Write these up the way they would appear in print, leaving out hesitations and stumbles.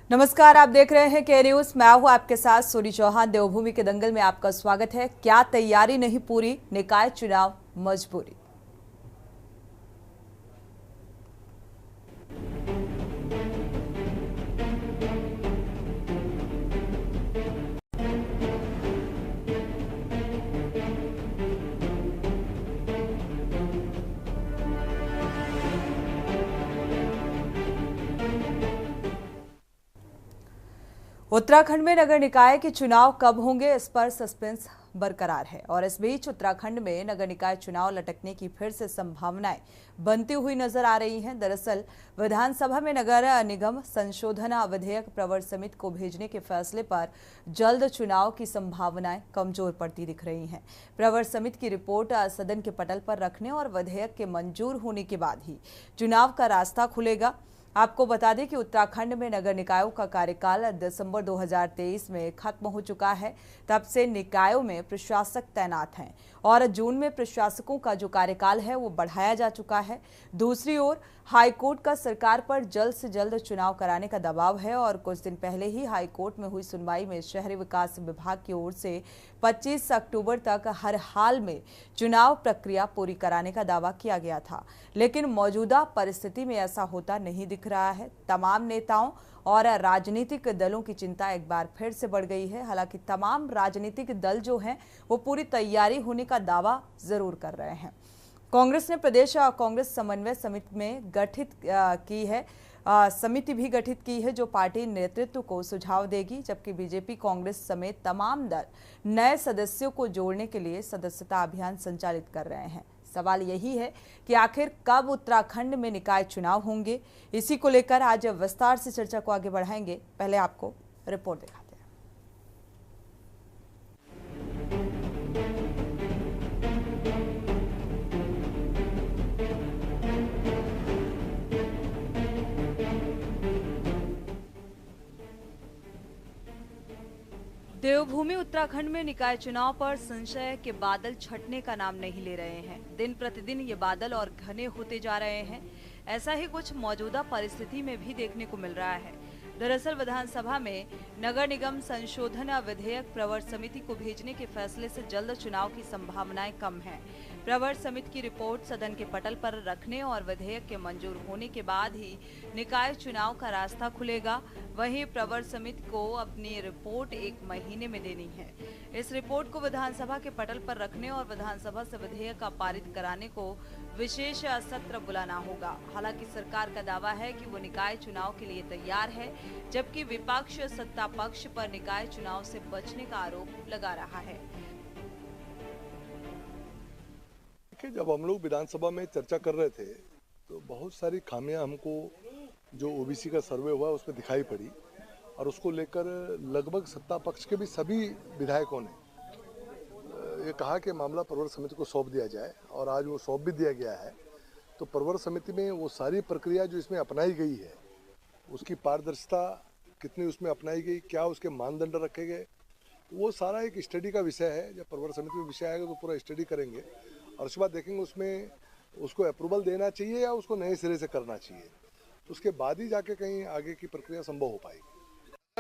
नमस्कार, आप देख रहे हैं के न्यूज। मैं हूं आपके साथ सूरी चौहान। देवभूमि के दंगल में आपका स्वागत है। क्या तैयारी नहीं पूरी, निकाय चुनाव मजबूरी। उत्तराखंड में नगर निकाय के चुनाव कब होंगे, इस पर सस्पेंस बरकरार है। और इस बीच उत्तराखंड में नगर निकाय चुनाव लटकने की फिर से संभावनाएं बनती हुई नजर आ रही हैं। दरअसल विधानसभा में नगर निगम संशोधन विधेयक प्रवर समिति को भेजने के फैसले पर जल्द चुनाव की संभावनाएं कमजोर पड़ती दिख रही हैं। प्रवर समिति की रिपोर्ट सदन के पटल पर रखने और विधेयक के मंजूर होने के बाद ही चुनाव का रास्ता खुलेगा। आपको बता दें कि उत्तराखंड में नगर निकायों का कार्यकाल दिसंबर 2023 में खत्म हो चुका है। तब से निकायों में प्रशासक तैनात हैं और जून में प्रशासकों का जो कार्यकाल है वो बढ़ाया जा चुका है। दूसरी ओर हाईकोर्ट का सरकार पर जल्द से जल्द चुनाव कराने का दबाव है और कुछ दिन पहले ही हाईकोर्ट में हुई सुनवाई में शहरी विकास विभाग की ओर से 25 अक्टूबर तक हर हाल में चुनाव प्रक्रिया पूरी कराने का दावा किया गया था, लेकिन मौजूदा परिस्थिति में ऐसा होता नहीं दिख रहा है। तमाम नेताओं और राजनीतिक दलों की चिंता एक बार फिर से बढ़ गई है। हालांकि तमाम राजनीतिक दल जो हैं वो पूरी तैयारी होने का दावा जरूर कर रहे हैं। कांग्रेस ने प्रदेश कांग्रेस समन्वय समिति में गठित की है समिति भी गठित की है जो पार्टी नेतृत्व को सुझाव देगी, जबकि बीजेपी कांग्रेस समेत तमाम दल नए सदस्यों को जोड़ने के लिए सदस्यता अभियान संचालित कर रहे हैं। सवाल यही है कि आखिर कब उत्तराखंड में निकाय चुनाव होंगे। इसी को लेकर आज विस्तार से चर्चा को आगे बढ़ाएंगे। पहले आपको रिपोर्ट दिखाते हैं। देवभूमि उत्तराखंड में निकाय चुनाव पर संशय के बादल छटने का नाम नहीं ले रहे हैं। दिन प्रतिदिन ये बादल और घने होते जा रहे हैं। ऐसा ही कुछ मौजूदा परिस्थिति में भी देखने को मिल रहा है। दरअसल विधानसभा में नगर निगम संशोधन विधेयक प्रवर समिति को भेजने के फैसले से जल्द चुनाव की संभावनाएं कम हैं। प्रवर समिति की रिपोर्ट सदन के पटल पर रखने और विधेयक के मंजूर होने के बाद ही निकाय चुनाव का रास्ता खुलेगा। वहीं प्रवर समिति को अपनी रिपोर्ट 1 महीने में देनी है। इस रिपोर्ट को विधानसभा के पटल पर रखने और विधानसभा से विधेयक का पारित कराने को विशेष सत्र बुलाना होगा। हालांकि सरकार का दावा है कि वो निकाय चुनाव के लिए तैयार है, जबकि विपक्ष सत्ता पक्ष पर निकाय चुनाव से बचने का आरोप लगा रहा है। जब हम लोग विधानसभा में चर्चा कर रहे थे तो बहुत सारी खामियां हमको जो ओबीसी का सर्वे हुआ उसमें दिखाई पड़ी और उसको लेकर लगभग सत्ता पक्ष के भी सभी विधायकों ने ये कहा कि मामला प्रवर समिति को सौंप दिया जाए और आज वो सौंप भी दिया गया है। तो प्रवर समिति में वो सारी प्रक्रिया जो इसमें अपनाई गई है उसकी पारदर्शिता कितनी उसमें अपनाई गई, क्या उसके मानदंड रखे गए, वो सारा एक स्टडी का विषय है। जब प्रवर समिति में विषय आएगा तो पूरा स्टडी करेंगे और उसके बाद देखेंगे उसमें उसको अप्रूवल देना चाहिए या उसको नए सिरे से करना चाहिए, तो उसके बाद ही जाके कहीं आगे की प्रक्रिया संभव हो पाएगी।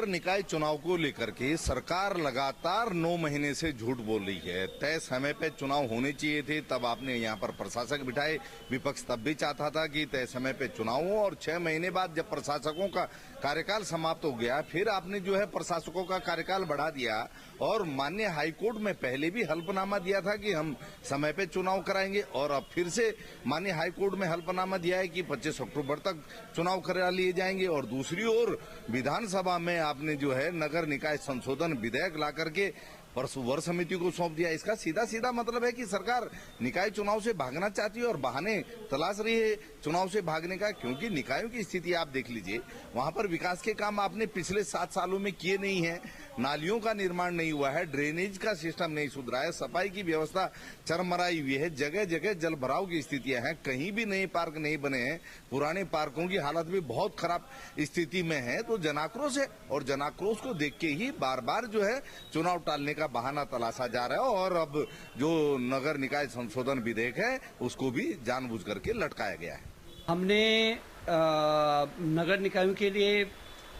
निकाय चुनाव को लेकर के सरकार लगातार 9 महीने से झूठ बोल रही है। तय समय पे चुनाव होने चाहिए थे, तब आपने यहाँ पर प्रशासक बिठाए। विपक्ष तब भी चाहता था कि तय समय पे चुनाव हो और 6 महीने बाद जब प्रशासकों का कार्यकाल समाप्त हो गया फिर आपने जो है प्रशासकों का कार्यकाल बढ़ा दिया और माननीय हाईकोर्ट में पहले भी हल्फनामा दिया था कि हम समय पे चुनाव कराएंगे और अब फिर से माननीय हाईकोर्ट में हल्फनामा दिया है कि 25 अक्टूबर तक चुनाव करा लिए जाएंगे। और दूसरी ओर विधानसभा में आपने जो है नगर निकाय संशोधन विधेयक ला करके प्रवर समिति को सौंप दिया। इसका सीधा सीधा मतलब है कि सरकार निकाय चुनाव से भागना चाहती है और बहाने तलाश रही है चुनाव से भागने का। क्योंकि निकायों की स्थिति आप देख लीजिए, वहां पर विकास के काम आपने पिछले 7 सालों में किए नहीं है। नालियों का निर्माण नहीं हुआ है, ड्रेनेज का सिस्टम नहीं सुधरा है, सफाई की व्यवस्था चरमराई हुई है, जगह जगह जल भराव की स्थितियां हैं, कहीं भी नए पार्क नहीं बने हैं, पुराने पार्कों की हालत भी बहुत खराब स्थिति में है। तो जनाक्रोश है और जनाक्रोश को देख के ही बार बार जो है चुनाव टालने का बहाना तलाशा जा रहा है और अब जो नगर निकाय संशोधन विधेयक है उसको भी जानबूझ करके लटकाया गया है। हमने नगर निकायों के लिए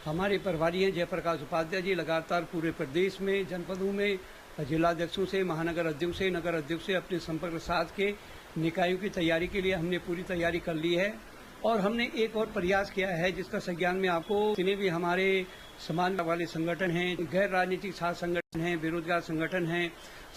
हमारे प्रभारी हैं जयप्रकाश उपाध्याय जी लगातार पूरे प्रदेश में, जनपदों में जिलाध्यक्षों से, महानगर अध्यक्षों से, नगर अध्यक्षों से अपने संपर्क साध के निकायों की तैयारी के लिए हमने पूरी तैयारी कर ली है। और हमने एक और प्रयास किया है जिसका संज्ञान में आपको, जितने भी हमारे समाज वाले संगठन हैं, गैर राजनीतिक छात्र संगठन हैं, बेरोजगार संगठन हैं,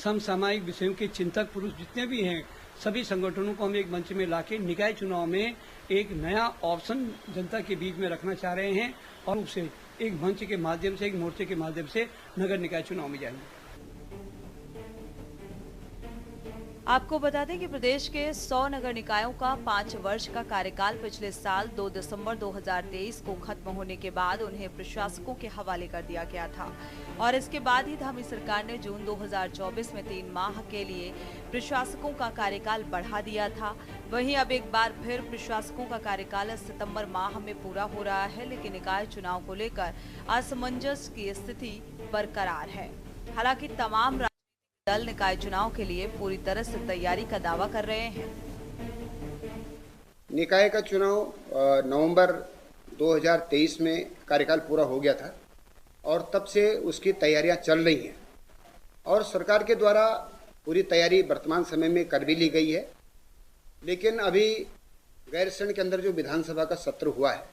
समसामयिक विषयों के चिंतक पुरुष जितने भी हैं, सभी संगठनों को हम एक मंच में लाके निकाय चुनाव में एक नया ऑप्शन जनता के बीच में रखना चाह रहे हैं और उससे एक मंच के माध्यम से, एक मोर्चे के माध्यम से नगर निकाय चुनाव में जाएंगे। आपको बता दें कि प्रदेश के 100 नगर निकायों का 5 वर्ष का कार्यकाल पिछले साल 2 दिसंबर 2023 को खत्म होने के बाद उन्हें प्रशासकों के हवाले कर दिया गया था और इसके बाद ही धामी सरकार ने जून 2024 में 3 माह के लिए प्रशासकों का कार्यकाल बढ़ा दिया था। वहीं अब एक बार फिर प्रशासकों का कार्यकाल सितंबर माह में पूरा हो रहा है, लेकिन निकाय चुनाव को लेकर असमंजस की स्थिति बरकरार है। हालांकि तमाम दल निकाय चुनाव के लिए पूरी तरह से तैयारी का दावा कर रहे हैं। निकाय का चुनाव नवंबर 2023 में कार्यकाल पूरा हो गया था और तब से उसकी तैयारियां चल रही हैं और सरकार के द्वारा पूरी तैयारी वर्तमान समय में कर भी ली गई है। लेकिन अभी गैरसैंण के अंदर जो विधानसभा का सत्र हुआ है,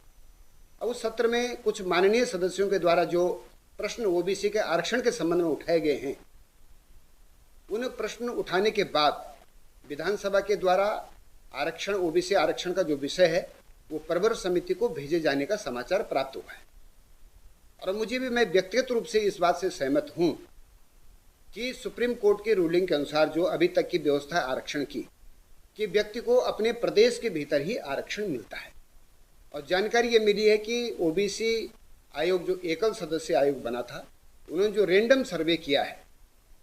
अब उस सत्र में कुछ माननीय सदस्यों के द्वारा जो प्रश्न ओबीसी के आरक्षण के संबंध में उठाए गए हैं, उन प्रश्न उठाने के बाद विधानसभा के द्वारा आरक्षण, ओबीसी आरक्षण का जो विषय है वो प्रवर समिति को भेजे जाने का समाचार प्राप्त हुआ है। और मैं व्यक्तिगत रूप से इस बात से सहमत हूं कि सुप्रीम कोर्ट की रूलिंग के अनुसार जो अभी तक की व्यवस्था है आरक्षण की, कि व्यक्ति को अपने प्रदेश के भीतर ही आरक्षण मिलता है। और जानकारी ये मिली है कि ओबीसी आयोग जो एकल सदस्य आयोग बना था, उन्होंने जो रेंडम सर्वे किया है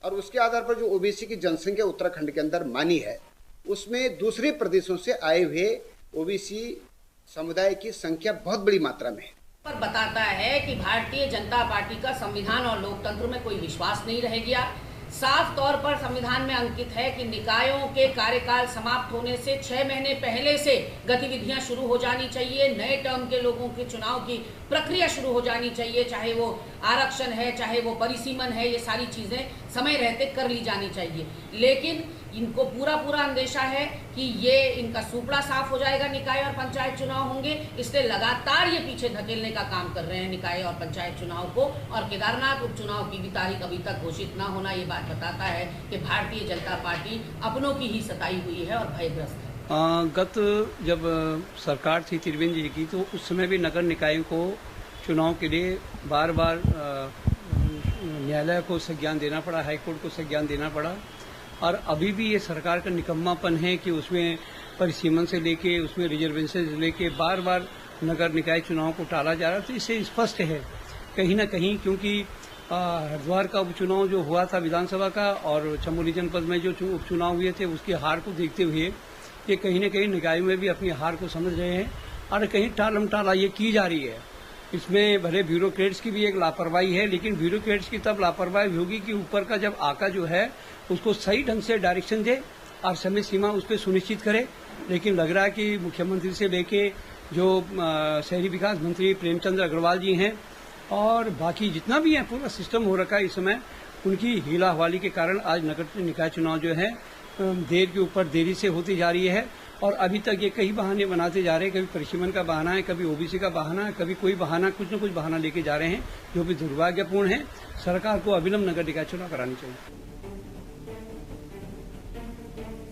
और उसके आधार पर जो ओबीसी की जनसंख्या उत्तराखंड के अंदर मानी है, उसमें दूसरे प्रदेशों से आए हुए ओबीसी समुदाय की संख्या बहुत बड़ी मात्रा में है। पर बताता है कि भारतीय जनता पार्टी का संविधान और लोकतंत्र में कोई विश्वास नहीं रह गया। साफ तौर पर संविधान में अंकित है कि निकायों के कार्यकाल समाप्त होने से 6 महीने पहले से गतिविधियां शुरू हो जानी चाहिए। नए टर्म के लोगों के चुनाव की प्रक्रिया शुरू हो जानी चाहिए, चाहे वो आरक्षण है, चाहे वो परिसीमन है, ये सारी चीजें समय रहते कर ली जानी चाहिए। लेकिन इनको पूरा अंदेशा है कि ये इनका सुपड़ा साफ हो जाएगा, निकाय और पंचायत चुनाव होंगे, इसलिए लगातार ये पीछे धकेलने का काम कर रहे हैं निकाय और पंचायत चुनाव को। और केदारनाथ उपचुनाव की भी तारीख अभी तक घोषित न होना ये बात बताता है कि भारतीय जनता पार्टी अपनों की ही सताई हुई है और भयग्रस्त है। गत जब सरकार थी त्रिवेंद्र जी की, तो उस समय भी नगर निकायों को चुनाव के लिए बार बार न्यायालय को संज्ञान देना पड़ा, हाईकोर्ट को संज्ञान देना पड़ा। और अभी भी ये सरकार का निकम्मापन है कि उसमें परिसीमन से लेके, उसमें रिजर्वेशन से लेके बार बार नगर निकाय चुनाव को टाला जा रहा है। तो इससे स्पष्ट है कहीं ना कहीं, क्योंकि हरिद्वार का उपचुनाव जो हुआ था विधानसभा का और चमोली जनपद में जो उपचुनाव हुए थे, उसकी हार को देखते हुए ये कहीं न कहीं निकायों में भी अपनी हार को समझ रहे हैं और कहीं टालमटाला ये की जा रही है। इसमें भले ब्यूरोक्रेट्स की भी एक लापरवाही है, लेकिन ब्यूरोक्रेट्स की तब लापरवाही होगी कि ऊपर का जब आका जो है उसको सही ढंग से डायरेक्शन दे और समय सीमा उस पर सुनिश्चित करे। लेकिन लग रहा है कि मुख्यमंत्री से लेके जो शहरी विकास मंत्री प्रेमचंद्र अग्रवाल जी हैं और बाकी जितना भी है पूरा सिस्टम हो रखा है इस समय, उनकी हीला हवाली के कारण आज नगर निकाय चुनाव जो है देर के ऊपर देरी से होती जा रही है। और अभी तक ये कई बहाने बनाते जा रहे हैं, कभी परिसीमन का बहाना है, कभी ओबीसी का बहाना है, कभी कोई बहाना, कुछ न कुछ बहाना लेके जा रहे हैं, जो भी दुर्भाग्यपूर्ण है। सरकार को अविलंब नगर निकाय चुनाव करानी चाहिए।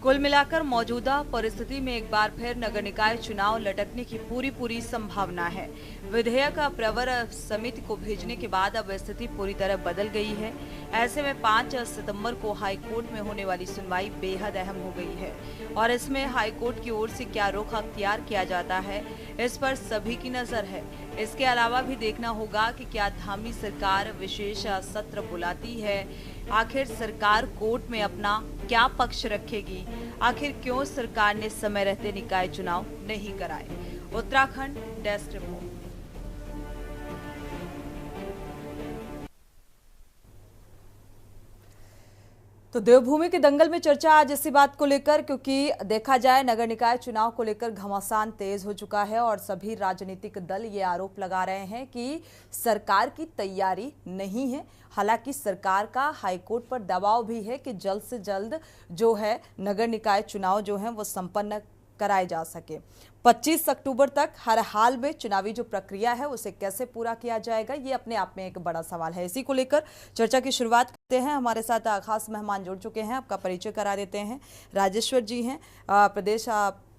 कुल मिलाकर मौजूदा परिस्थिति में एक बार फिर नगर निकाय चुनाव लटकने की पूरी संभावना है। विधेयक प्रवर समिति को भेजने के बाद अब स्थिति पूरी तरह बदल गई है। ऐसे में 5 सितंबर को हाईकोर्ट में होने वाली सुनवाई बेहद अहम हो गई है और इसमें हाईकोर्ट की ओर से क्या रुख अख्तियार किया जाता है, इस पर सभी की नजर है। इसके अलावा भी देखना होगा कि क्या धामी सरकार विशेष सत्र बुलाती है, आखिर सरकार कोर्ट में अपना क्या पक्ष रखेगी, आखिर क्यों सरकार ने समय रहते निकाय चुनाव नहीं कराए। Uttarakhand desk report. तो देवभूमि के दंगल में चर्चा आज इसी बात को लेकर, क्योंकि देखा जाए नगर निकाय चुनाव को लेकर घमासान तेज हो चुका है और सभी राजनीतिक दल ये आरोप लगा रहे हैं कि सरकार की तैयारी नहीं है। हालांकि सरकार का हाईकोर्ट पर दबाव भी है कि जल्द से जल्द जो है नगर निकाय चुनाव जो है वो संपन्न कराए जा सके। 25 अक्टूबर तक हर हाल में चुनावी जो प्रक्रिया है उसे कैसे पूरा किया जाएगा, ये अपने आप में एक बड़ा सवाल है। इसी को लेकर चर्चा की शुरुआत करते हैं। हमारे साथ खास मेहमान जुड़ चुके हैं, आपका परिचय करा देते हैं। राजेश्वर जी हैं, प्रदेश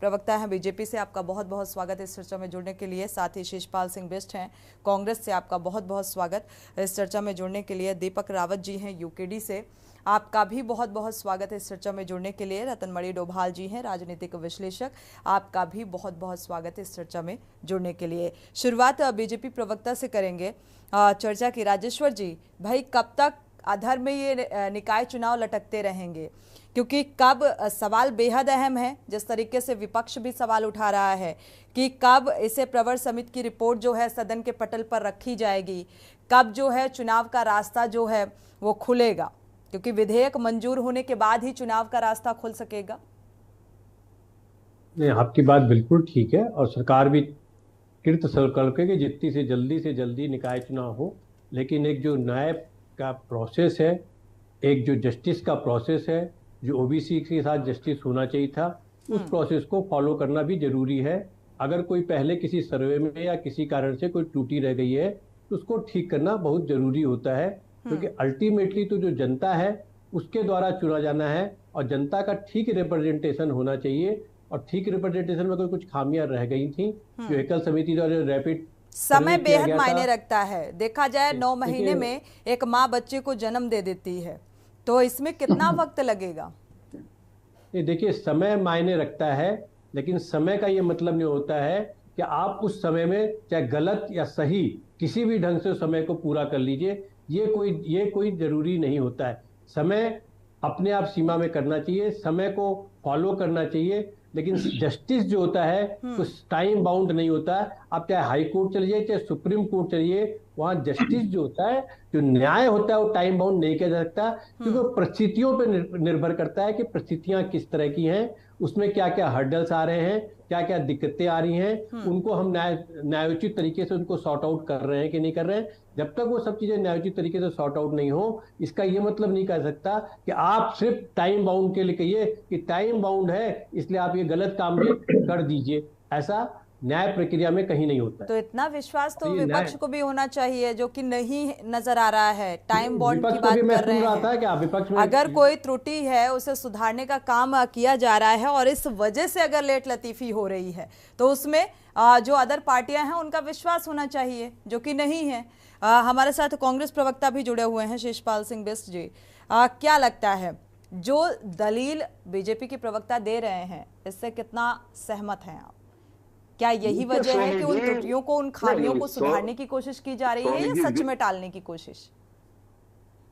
प्रवक्ता हैं बीजेपी से, आपका बहुत बहुत स्वागत इस चर्चा में जुड़ने के लिए। साथ ही शिषपाल सिंह बिष्ट हैं कांग्रेस से, आपका बहुत बहुत स्वागत इस चर्चा में जुड़ने के लिए। दीपक रावत जी हैं यूकेडी से, आपका भी बहुत बहुत स्वागत है इस चर्चा में जुड़ने के लिए। रतनमणि डोभाल जी हैं राजनीतिक विश्लेषक, आपका भी बहुत बहुत स्वागत है इस चर्चा में जुड़ने के लिए। शुरुआत बीजेपी प्रवक्ता से करेंगे चर्चा की। राजेश्वर जी, भाई कब तक अधर में ये निकाय चुनाव लटकते रहेंगे, क्योंकि कब सवाल बेहद अहम है, जिस तरीके से विपक्ष भी सवाल उठा रहा है कि कब इसे प्रवर समिति की रिपोर्ट जो है सदन के पटल पर रखी जाएगी, कब जो है चुनाव का रास्ता जो है वो खुलेगा, क्योंकि विधेयक मंजूर होने के बाद ही चुनाव का रास्ता खुल सकेगा। नहीं, आपकी बात बिल्कुल ठीक है और सरकार भी कृत संकल्प है कि जितनी से जल्दी निकाय चुनाव हो। लेकिन एक जो न्याय का प्रोसेस है, एक जो जस्टिस का प्रोसेस है, जो ओबीसी के साथ जस्टिस होना चाहिए था, उस प्रोसेस को फॉलो करना भी जरूरी है। अगर कोई पहले किसी सर्वे में या किसी कारण से कोई त्रुटि रह गई है तो उसको ठीक करना बहुत जरूरी होता है, क्योंकि अल्टीमेटली तो जो जनता है उसके द्वारा चुना जाना है और जनता का ठीक रिप्रेजेंटेशन होना चाहिए। और ठीक रिप्रेजेंटेशन में कोई कुछ खामियां रह गई थी जो एकल समिति द्वारा रैपिड समय बेहद मायने रखता है। देखा जाए 9 महीने में एक माँ बच्चे को जन्म दे देती है, तो इसमें कितना वक्त लगेगा? देखिए, समय मायने रखता है, लेकिन समय का ये मतलब नहीं होता है कि आप उस समय में चाहे गलत या सही किसी भी ढंग से समय को पूरा कर लीजिए। ये कोई जरूरी नहीं होता है। समय अपने आप सीमा में करना चाहिए, समय को फॉलो करना चाहिए, लेकिन जस्टिस जो होता है कुछ टाइम बाउंड नहीं होता है। आप चाहे हाई कोर्ट चलिए चाहे सुप्रीम कोर्ट चलिए, वहां जस्टिस जो होता है, जो न्याय होता है, वो टाइम बाउंड नहीं किया जा सकता, क्योंकि वो परिस्थितियों पर निर्भर करता है कि परिस्थितियां किस तरह की हैं, उसमें क्या क्या हर्डल्स आ रहे हैं, क्या क्या दिक्कतें आ रही हैं, उनको हम न्यायोचित तरीके से उनको सॉर्ट आउट कर रहे हैं कि नहीं कर रहे हैं। जब तक वो सब चीजें न्यायोचित तरीके से सॉर्ट आउट नहीं हो, इसका ये मतलब नहीं कह सकता कि आप सिर्फ टाइम बाउंड के लिए कहिए कि टाइम बाउंड है इसलिए आप ये गलत काम भी कर दीजिए। ऐसा न्याय प्रक्रिया में कहीं नहीं होता है। तो इतना विश्वास तो विपक्ष को भी होना चाहिए, जो कि नहीं नजर आ रहा है। टाइम बॉन्ड की बात कर रहे हैं, अगर कोई त्रुटि है उसे सुधारने का काम किया जा रहा है और इस वजह से अगर लेट लतीफी हो रही है तो उसमें जो अदर पार्टियां हैं उनका विश्वास होना चाहिए, जो कि नहीं है। हमारे साथ कांग्रेस प्रवक्ता भी जुड़े हुए हैं, शिषपाल सिंह बिष्ट जी। क्या लगता है जो दलील बीजेपी के प्रवक्ता दे रहे हैं इससे कितना सहमत हैं आप? क्या यही वजह है कि उन त्रुटियों को, उन खामियों को सुधारने की कोशिश की जा रही है या सच में टालने की कोशिश?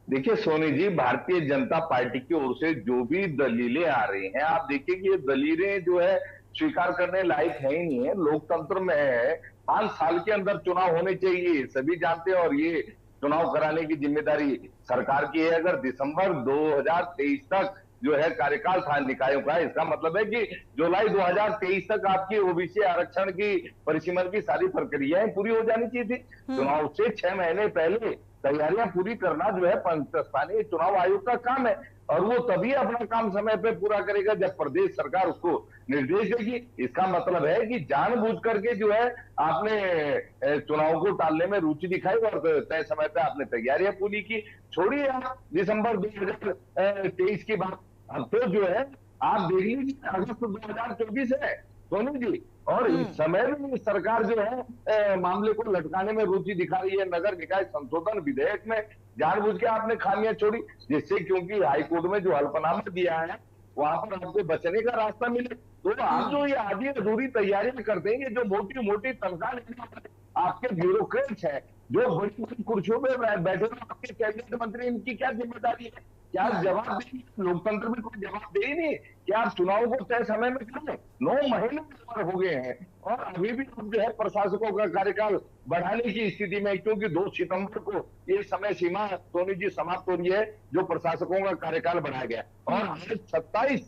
देखिए सोनी जी, भारतीय जनता पार्टी की ओर से जो भी दलीलें आ रही हैं, आप देखिए कि ये दलीलें जो है स्वीकार करने लायक है ही नहीं है। लोकतंत्र में है 5 साल के अंदर चुनाव होने चाहिए, सभी जानते हैं, और ये चुनाव कराने की जिम्मेदारी सरकार की है। अगर दिसंबर 2023 तक जो है कार्यकाल था निकायों का, इसका मतलब है कि जुलाई 2023 तक आपकी ओबीसी आरक्षण की परिसीमन की सारी प्रक्रियाएं पूरी हो जानी चाहिए थी। चुनाव से 6 महीने पहले तैयारियां पूरी करना जो है स्थानीय चुनाव आयोग का काम है, और वो तभी अपना काम समय पे पूरा करेगा जब प्रदेश सरकार उसको निर्देश देगी। इसका मतलब है कि जानबूझ करके जो है आपने चुनाव को टालने में रुचि दिखाई और तय समय पे आपने तैयारियां पूरी की। छोड़िए आप दिसंबर 2023 की बात, अब तो जो है आप देख लीजिए अगस्त 2024 है सोनी जी, और इस समय में सरकार जो है मामले को लटकाने में रुचि दिखा रही है। नगर निकाय संशोधन विधेयक में जानबूझ के आपने खामियां छोड़ी, जिससे क्योंकि हाईकोर्ट में जो हल्फनामा दिया है वहां पर आपको बचने का रास्ता मिले। तो आप जो ये आधी अधूरी तैयारियां करते हैं, जो मोटी मोटी तनख्वाह आपके ब्यूरोक्रेट्स हैं जो बड़ी बड़ी कुर्सियों में बैठे हुए आपके कैबिनेट मंत्री, इनकी क्या जिम्मेदारी है? क्या जवाब देंगे? लोकतंत्र में कोई जवाब दे ही नहीं। क्या आप चुनाव को तय समय में करें? 9 महीने हो गए हैं और अभी भी जो है प्रशासकों का कार्यकाल बढ़ाने की स्थिति में, क्योंकि 2 सितंबर को ये समय सीमा सोनी जी समाप्त हो रही है जो प्रशासकों का कार्यकाल बढ़ाया गया, और आज 27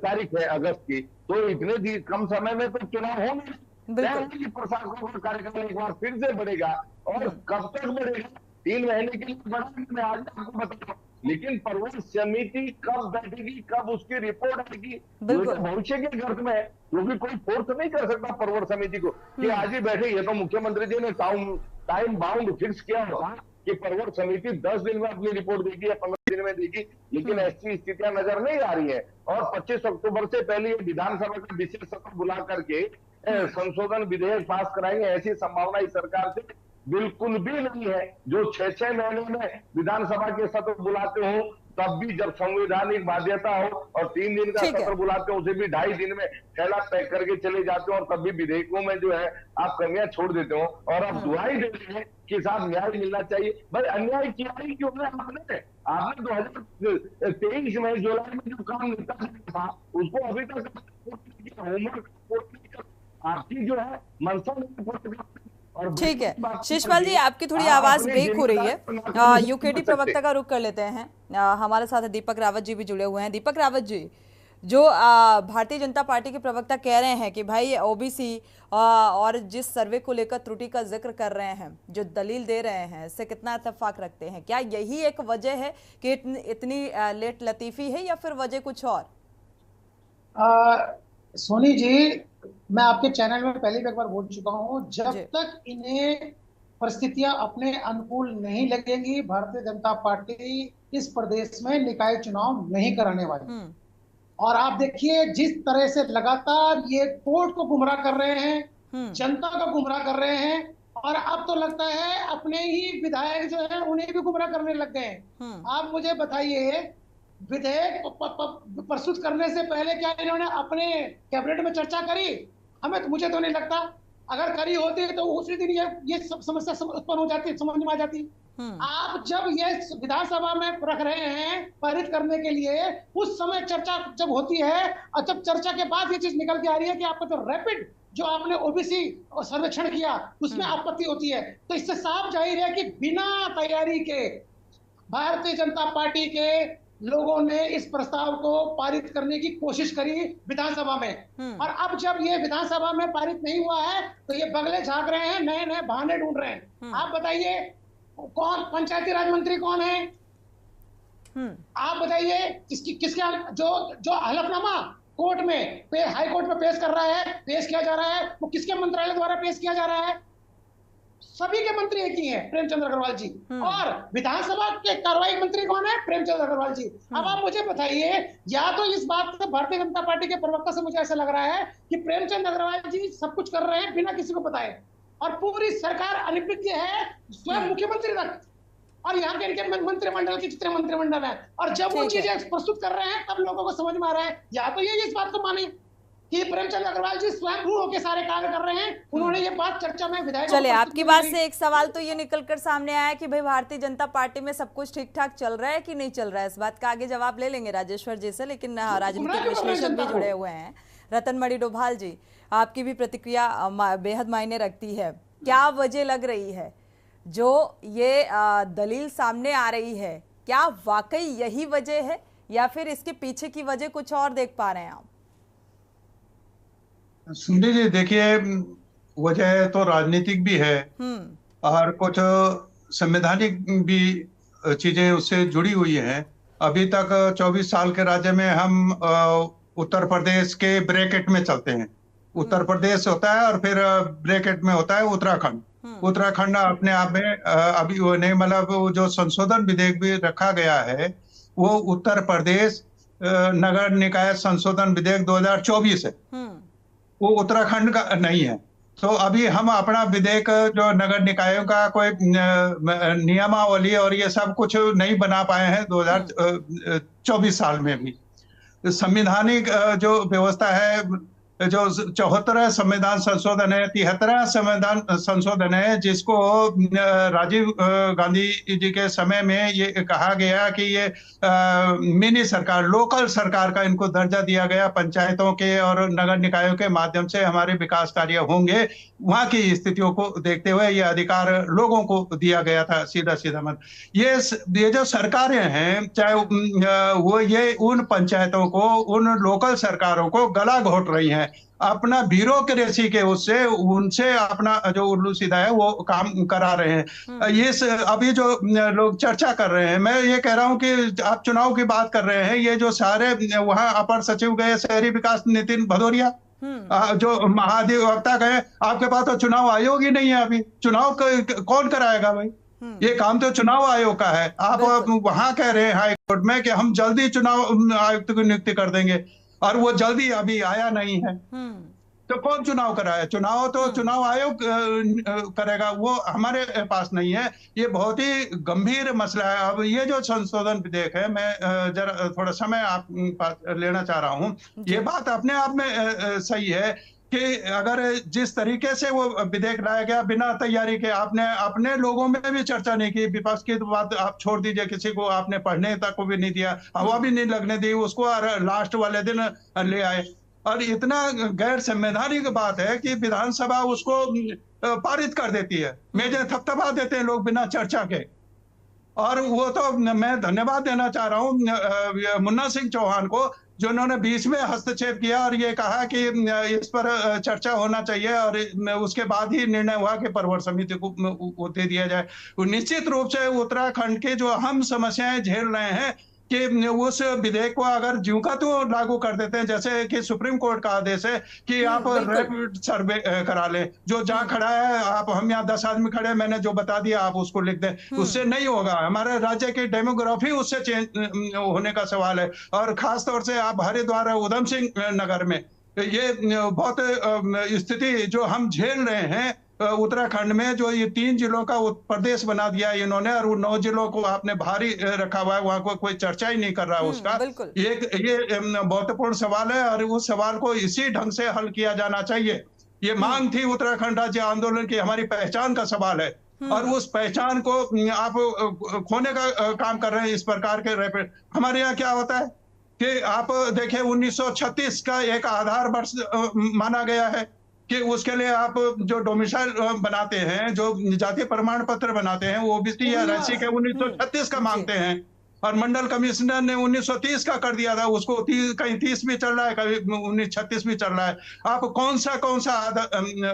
तारीख है अगस्त की, तो इतने कम समय में तो चुनाव होंगे। प्रशासकों का कार्यकाल एक बार फिर से बढ़ेगा, और कब तक बढ़ेगा? 3 महीने के लिए बढ़ा, मैं आज आपको बताऊं, लेकिन पर्वत समिति कब बैठेगी, कब उसकी रिपोर्ट आएगी, भविष्य के गर्भ में है, क्योंकि कोई फोर्स नहीं कर सकता पर्वत समिति को कि आज ही बैठे। ये तो मुख्यमंत्री जी ने टाइम बाउंड फिक्स किया होगा कि पर्वत समिति 10 दिन में अपनी रिपोर्ट देगी या 15 दिन में देगी, लेकिन ऐसी स्थितियां नजर नहीं आ रही है। और 25 अक्टूबर से पहले विधानसभा का विशेष सत्र बुला करके संशोधन विधेयक पास कराएंगे, ऐसी संभावना इस सरकार से बिल्कुल भी नहीं है। जो 6-6 महीने में विधानसभा के सत्र बुलाते हो, तब भी जब संवैधानिक बाध्यता हो, और 3 दिन का सत्र बुलाते हो उसे भी 2.5 दिन में थैला पैक करके चले जाते हो, और तब भी विधेयकों में जो है आप कमियां छोड़ देते हो, और आप दुआई देते हैं कि साहब न्याय मिलना चाहिए। भाई अन्याय किया ही क्यों है आपने 2023 में जुलाई में जो काम निपटा था उसको अभी तक होमवर्क आपकी जो है मंशा ठीक है। शिषपाल जी, आपकी थोड़ी आवाज ब्रेक हो रही है। यूकेडी प्रवक्ता का रुख कर लेते हैं। हमारे साथ दीपक रावत जी भी जुड़े हुए हैं। दीपक रावत जी, जो भारतीय जनता पार्टी के प्रवक्ता कह रहे हैं कि भाई ओबीसी और जिस सर्वे को लेकर त्रुटि का जिक्र कर रहे हैं, जो दलील दे रहे हैं, इससे कितना इत्तेफाक रखते हैं? क्या यही एक वजह है कि इतनी लेट लतीफी है, या फिर वजह कुछ और? सोनी जी, मैं आपके चैनल में पहले भी एक बार बोल चुका हूं, जब तक इन्हें परिस्थितियां अपने अनुकूल नहीं लगेंगी, भारतीय जनता पार्टी इस प्रदेश में निकाय चुनाव नहीं कराने वाली। और आप देखिए जिस तरह से लगातार ये कोर्ट को गुमराह कर रहे हैं, जनता को गुमराह कर रहे हैं, और अब तो लगता है अपने ही विधायक जो है उन्हें भी गुमराह करने लग गए हैं। आप मुझे बताइए, विधेयक प्रस्तुत करने से पहले क्या इन्होंने अपने कैबिनेट में चर्चा करी? मुझे तो नहीं लगता। अगर करी होती तो उसी दिन ये सब समस्या उत्पन्न हो जाती, समझ में आ जाती। आप जब ये विधानसभा में रख रहे हैं पारित करने के लिए, उस समय चर्चा जब होती है, और जब चर्चा के बाद ये चीज निकल के आ रही है कि आपका जो रैपिड जो आपने ओबीसी सर्वेक्षण किया उसमें आपत्ति होती है, तो इससे साफ जाहिर है कि बिना तैयारी के भारतीय जनता पार्टी के लोगों ने इस प्रस्ताव को पारित करने की कोशिश करी विधानसभा में। और अब जब ये विधानसभा में पारित नहीं हुआ है तो ये बगले झांक रहे हैं, नए नए बहाने ढूंढ रहे हैं। आप बताइए कौन पंचायती राज मंत्री कौन है? आप बताइए किसके जो हलफनामा कोर्ट में हाई कोर्ट में पेश किया जा रहा है, वो किसके मंत्रालय द्वारा पेश किया जा रहा है? सभी के मंत्री एक ही हैं, प्रेमचंद अग्रवाल जी। और विधानसभा के कार्रवाई मंत्री कौन है? प्रेमचंद अग्रवाल जी। अब आप मुझे बताइए, या तो इस बात से भारतीय जनता पार्टी के प्रवक्ता से मुझे ऐसा लग रहा है कि प्रेमचंद अग्रवाल जी सब कुछ कर रहे हैं बिना किसी को बताए, और पूरी सरकार अनिर्विज्ञ है, स्वयं मुख्यमंत्री तक और यहाँ के मंत्रिमंडल के जितने मंत्रिमंडल है, और जब वो चीजें प्रस्तुत कर रहे हैं तब लोगों को समझ में आ रहा है। या तो ये इस बात को माने कि प्रेमचंद अग्रवाल जी स्वयं होकर सारे कार्य कर रहे हैं, उन्होंने ये बात चर्चा में विधायक। चलिए, आपकी बात से एक सवाल तो ये निकलकर सामने आया कि भाई भारतीय जनता पार्टी में सब कुछ ठीक ठाक चल रहा है कि नहीं चल रहा है। इस बात का आगे जवाब ले लेंगे राजेश्वर जी से, लेकिन राजनीतिक विश्लेषक भी जुड़े हुए हैं। रतनमणि डोभाल जी, आपकी भी प्रतिक्रिया बेहद मायने रखती है। क्या वजह लग रही है जो ये दलील सामने आ रही है? क्या वाकई यही वजह है, या फिर इसके पीछे की वजह कुछ और देख पा रहे हैं आप? सुनिए जी, देखिए, वजह तो राजनीतिक भी है और कुछ संवैधानिक भी चीजें उससे जुड़ी हुई हैं। अभी तक 24 साल के राज्य में हम उत्तर प्रदेश के ब्रैकेट में चलते हैं। उत्तर प्रदेश होता है और फिर ब्रैकेट में होता है उत्तराखंड। उत्तराखंड अपने आप में अभी वो नहीं, मतलब जो संशोधन विधेयक भी रखा गया है वो उत्तर प्रदेश नगर निकाय संशोधन विधेयक 2024 है, वो उत्तराखंड का नहीं है। तो अभी हम अपना विधेयक जो नगर निकायों का कोई नियमावली और ये सब कुछ नहीं बना पाए हैं 2024 साल में भी। संवैधानिक जो व्यवस्था है जो 74वां संविधान संशोधन है, 73वां संविधान संशोधन है, जिसको राजीव गांधी जी के समय में ये कहा गया कि ये मिनी सरकार, लोकल सरकार का इनको दर्जा दिया गया। पंचायतों के और नगर निकायों के माध्यम से हमारे विकास कार्य होंगे। वहां की स्थितियों को देखते हुए ये अधिकार लोगों को दिया गया था, सीधा सीधा मत। ये जो सरकारें हैं, चाहे वो ये उन पंचायतों को, उन लोकल सरकारों को गला घोट रही हैं, अपना ब्यूरोक्रेसी के उससे उनसे अपना जो उल्लू सीधा है वो काम करा रहे हैं। ये अभी जो लोग चर्चा कर रहे हैं, मैं ये कह रहा हूं कि आप चुनाव की बात कर रहे हैं, ये जो सारे वहां अपर सचिव गए शहरी विकास नितिन भदौरिया, जो महाधिवक्ता गए, आपके पास तो चुनाव आयोग ही नहीं है। अभी चुनाव कौन कराएगा भाई? ये काम तो चुनाव आयोग का है। आप वहां कह रहे हैं हाई कोर्ट में कि हम जल्दी चुनाव आयुक्त की नियुक्ति कर देंगे, और वो जल्दी अभी आया नहीं है। तो कौन चुनाव कराया? चुनाव तो चुनाव आयोग करेगा, वो हमारे पास नहीं है। ये बहुत ही गंभीर मसला है। अब ये जो संशोधन विधेयक है, मैं जरा थोड़ा समय आप लेना चाह रहा हूँ। ये बात अपने आप में सही है कि अगर जिस तरीके से वो विधेयक लाया गया बिना तैयारी के, आपने अपने लोगों में भी चर्चा नहीं की, विपक्ष की तो बात आप छोड़ दीजिए, किसी को आपने पढ़ने तक को भी नहीं दिया, हवा भी नहीं लगने दी उसको, और लास्ट वाले दिन ले आए। और इतना गैर संवैधानिक बात है कि विधानसभा उसको पारित कर देती है, मेजे थपथपा देते हैं लोग बिना चर्चा के। और वो तो मैं धन्यवाद देना चाह रहा हूँ मुन्ना सिंह चौहान को, जिन्होंने बीच में हस्तक्षेप किया और ये कहा कि इस पर चर्चा होना चाहिए, और उसके बाद ही निर्णय हुआ कि प्रवर समिति को दे दिया जाए। निश्चित रूप से उत्तराखंड के जो हम समस्याएं झेल रहे हैं कि उस विधेयक को अगर ज्यों का तो लागू कर देते हैं, जैसे कि सुप्रीम कोर्ट का आदेश है कि आप रैपिड सर्वे करा लें, जो जहां खड़ा है आप, हम यहाँ 10 आदमी खड़े, मैंने जो बता दिया आप उसको लिख दें, उससे नहीं होगा। हमारे राज्य की डेमोग्राफी उससे चेंज होने का सवाल है। और खासतौर से आप हरिद्वार उधम सिंह नगर में ये बहुत स्थिति जो हम झेल रहे हैं उत्तराखंड में, जो ये 3 जिलों का प्रदेश बना दिया है इन्होंने, और वो 9 जिलों को आपने भारी रखा हुआ है, वहां कोई चर्चा ही नहीं कर रहा है उसका। ये महत्वपूर्ण सवाल है, और उस सवाल को इसी ढंग से हल किया जाना चाहिए। ये मांग थी उत्तराखंड राज्य आंदोलन की, हमारी पहचान का सवाल है, और उस पहचान को आप खोने का काम कर रहे हैं इस प्रकार के रैपिड। हमारे यहाँ क्या होता है कि आप देखिए 1936 का एक आधार वर्ष माना गया है कि उसके लिए आप जो डोमिसाइल बनाते हैं, जो जातीय प्रमाण पत्र बनाते हैं, वो ओबीसी या एससी के 1936 का मांगते हैं, और मंडल कमिश्नर ने 1930 का कर दिया था, उसको कहीं 30 भी चल रहा है, कहीं 1936 भी चल रहा है। आप कौन सा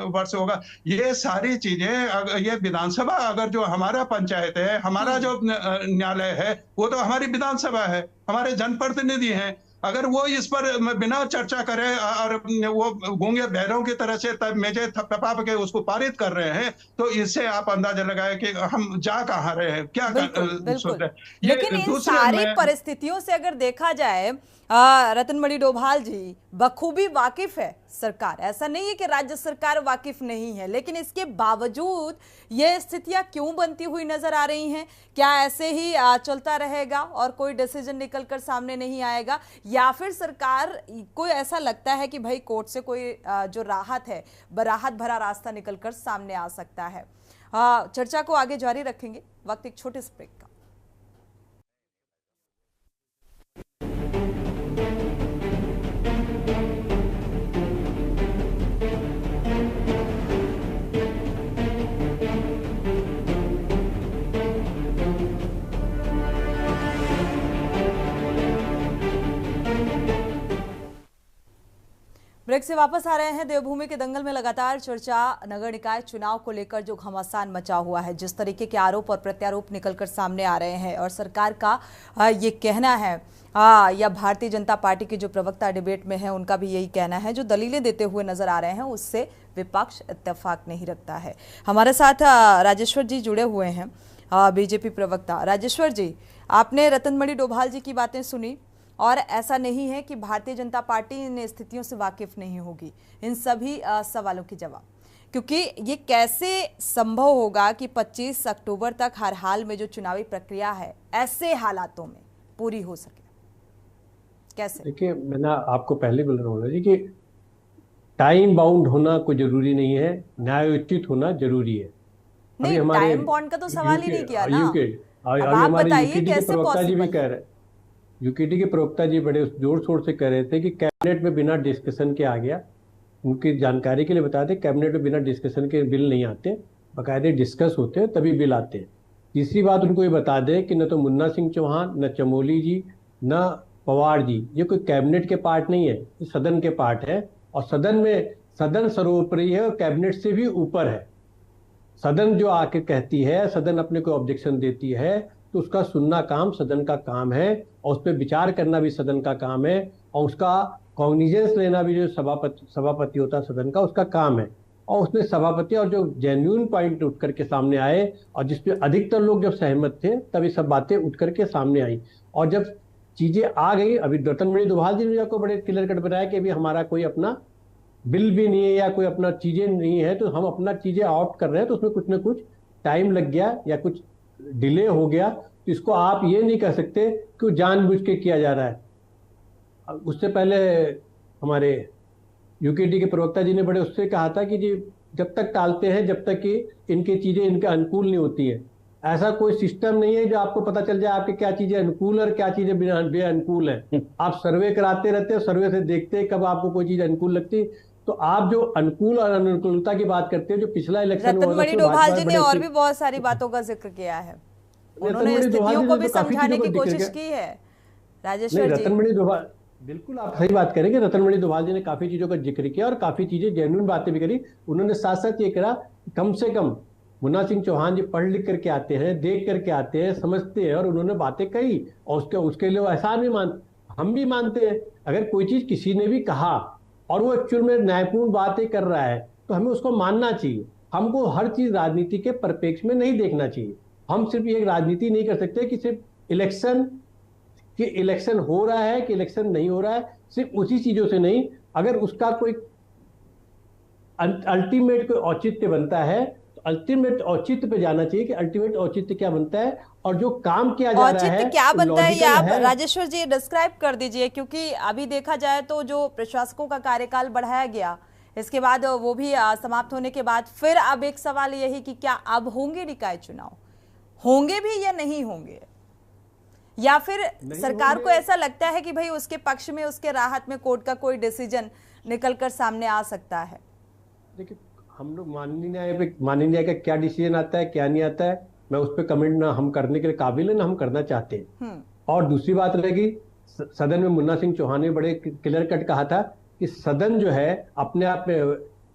वर्ष होगा? ये सारी चीजें, ये विधानसभा अगर जो हमारा पंचायत है, हमारा जो न्यायालय है, वो तो हमारी विधानसभा है, हमारे जनप्रतिनिधि हैं, अगर वो इस पर बिना चर्चा करे और वो गूंगे बहरों की तरह से तब मेजे थपथपा के उसको पारित कर रहे हैं, तो इससे आप अंदाजा लगाए कि हम जा कहाँ रहे हैं, क्या सोच रहे हैं। लेकिन इन सारी परिस्थितियों से अगर देखा जाए, रतनमणि डोभाल जी बखूबी वाकिफ है सरकार, ऐसा नहीं है कि राज्य सरकार वाकिफ नहीं है, लेकिन इसके बावजूद ये स्थितियां क्यों बनती हुई नजर आ रही हैं? क्या ऐसे ही चलता रहेगा और कोई डिसीजन निकलकर सामने नहीं आएगा, या फिर सरकार को ऐसा लगता है कि भाई कोर्ट से कोई जो राहत है, राहत भरा रास्ता निकलकर सामने आ सकता है? चर्चा को आगे जारी रखेंगे, वक्त एक छोटे से ब्रेक का। ब्रेक से वापस आ रहे हैं। देवभूमि के दंगल में लगातार चर्चा नगर निकाय चुनाव को लेकर जो घमासान मचा हुआ है, जिस तरीके के आरोप और प्रत्यारोप निकलकर सामने आ रहे हैं, और सरकार का ये कहना है या भारतीय जनता पार्टी के जो प्रवक्ता डिबेट में है उनका भी यही कहना है, जो दलीलें देते हुए नजर आ रहे हैं उससे विपक्ष इत्तेफाक नहीं रखता है। हमारे साथ राजेश्वर जी जुड़े हुए हैं, बीजेपी प्रवक्ता। राजेश्वर जी, आपने रतनमणि डोभाल जी की बातें सुनी, और ऐसा नहीं है कि भारतीय जनता पार्टी इन स्थितियों से वाकिफ नहीं होगी। इन सभी सवालों की जवाब, क्योंकि ये कैसे संभव होगा कि 25 अक्टूबर तक हर हाल में जो चुनावी प्रक्रिया है ऐसे हालातों में पूरी हो सके? कैसे? देखिए, मैं ना आपको पहले बोल रहा हूँ जी कि टाइम बाउंड होना कोई जरूरी नहीं है, न्यायोचित होना जरूरी है। नहीं, टाइम बाउंड का तो सवाल ही नहीं किया ना। अब आप बताइए कैसे पॉसिबल है। यूकेडी के प्रवक्ता जी बड़े जोर शोर से कह रहे थे कि कैबिनेट में बिना डिस्कशन के आ गया। उनकी जानकारी के लिए बता दें, कैबिनेट में बिना डिस्कशन के बिल नहीं आते, बाकायदे डिस्कस होते हैं तभी बिल आते हैं। तीसरी बात उनको ये बता दें कि न तो मुन्ना सिंह चौहान, न चमोली जी, न पवार जी, ये कोई कैबिनेट के पार्ट नहीं है, ये सदन के पार्ट है। और सदन में सदन सर्वोपरि है और कैबिनेट से भी ऊपर है। सदन जो आके कहती है, सदन अपने को ऑब्जेक्शन देती है तो उसका सुनना काम सदन का काम है और उस पर विचार करना भी सदन का काम है और उसका कॉग्निजेंस लेना भी जो सभापति होता है सदन का, उसका काम है। और उसमें सभापति और जो जेन्युइन पॉइंट उठ करके सामने आए और जिसपे अधिकतर लोग जब सहमत थे तब ये सब बातें उठ करके सामने आई। और जब चीजें आ गई, अभी रतनमणि दोभाल जी ने को बड़े क्लियर कट बनाया कि अभी हमारा कोई अपना बिल भी नहीं है या कोई अपना चीजें नहीं है, तो हम अपना चीजें आउट कर रहे हैं, तो उसमें कुछ ना कुछ टाइम लग गया या कुछ डिले हो गया, तो इसको आप ये नहीं कह सकते कि वो जानबूझ के किया जा रहा है। उससे पहले हमारे यूकेडी के प्रवक्ता जी ने बड़े उससे कहा था कि जी जब तक टालते हैं जब तक कि इनकी चीजें इनके अनुकूल नहीं होती है। ऐसा कोई सिस्टम नहीं है जो आपको पता चल जाए आपके क्या चीजें अनुकूल और क्या चीजें बेअनुकूल है। आप सर्वे कराते रहते हो, सर्वे से देखते हैं कब आपको कोई चीज अनुकूल लगती। तो आप जो अनुकूल और अनुकूलता की बात करते हो, जो पिछला इलेक्शन रतनमणि डोभाल जी ने और भी बहुत सारी बातों का जिक्र किया है, उन्होंने स्थितियों को भी समझाने की कोशिश की है। राजेश्वर जी, रतनमणि डोभाल, बिल्कुल आप सही बात करेंगे, रतनमणि डोभाल जी ने काफी चीजों का जिक्र किया और काफी चीजें जेन्युइन बातें भी करी। उन्होंने साथ साथ ये करा कम से कम मुन्ना सिंह चौहान जी पढ़ लिख करके आते हैं, देख करके आते हैं, समझते हैं और उन्होंने बातें कही और उसके लिए एहसान भी हम भी मानते हैं। अगर कोई चीज किसी ने भी कहा और वो एक्चुअल में न्यायपूर्ण बातें कर रहा है तो हमें उसको मानना चाहिए। हमको हर चीज राजनीति के परिप्रेक्ष्य में नहीं देखना चाहिए। हम सिर्फ ये राजनीति नहीं कर सकते कि सिर्फ इलेक्शन हो रहा है कि इलेक्शन नहीं हो रहा है, सिर्फ उसी चीजों से नहीं, अगर उसका कोई अल्टीमेट कोई औचित्य बनता है तो अल्टीमेट औचित्य पे जाना चाहिए कि अल्टीमेट औचित्य क्या बनता है और जो काम किया जा रहा है क्या बनता है, ये आप राजेश्वर जी डिस्क्राइब कर दीजिए। क्योंकि अभी देखा जाए तो जो प्रशासकों का कार्यकाल बढ़ाया गया, इसके बाद वो भी समाप्त होने के बाद फिर अब एक सवाल यही कि क्या अब होंगे निकाय चुनाव, होंगे भी या नहीं होंगे, या फिर सरकार को ऐसा लगता है कि भाई उसके पक्ष में, उसके राहत में कोर्ट का कोई डिसीजन निकलकर सामने आ सकता है। देखिए, हम लोग माननीय न्याय का क्या डिसीजन आता है क्या नहीं आता है, मैं उस पर कमेंट ना हम करने के लिए काबिल है ना हम करना चाहते हैं। और दूसरी बात रहेगी, सदन में मुन्ना सिंह चौहान ने बड़े क्लियर कट कहा था कि सदन जो है अपने आप में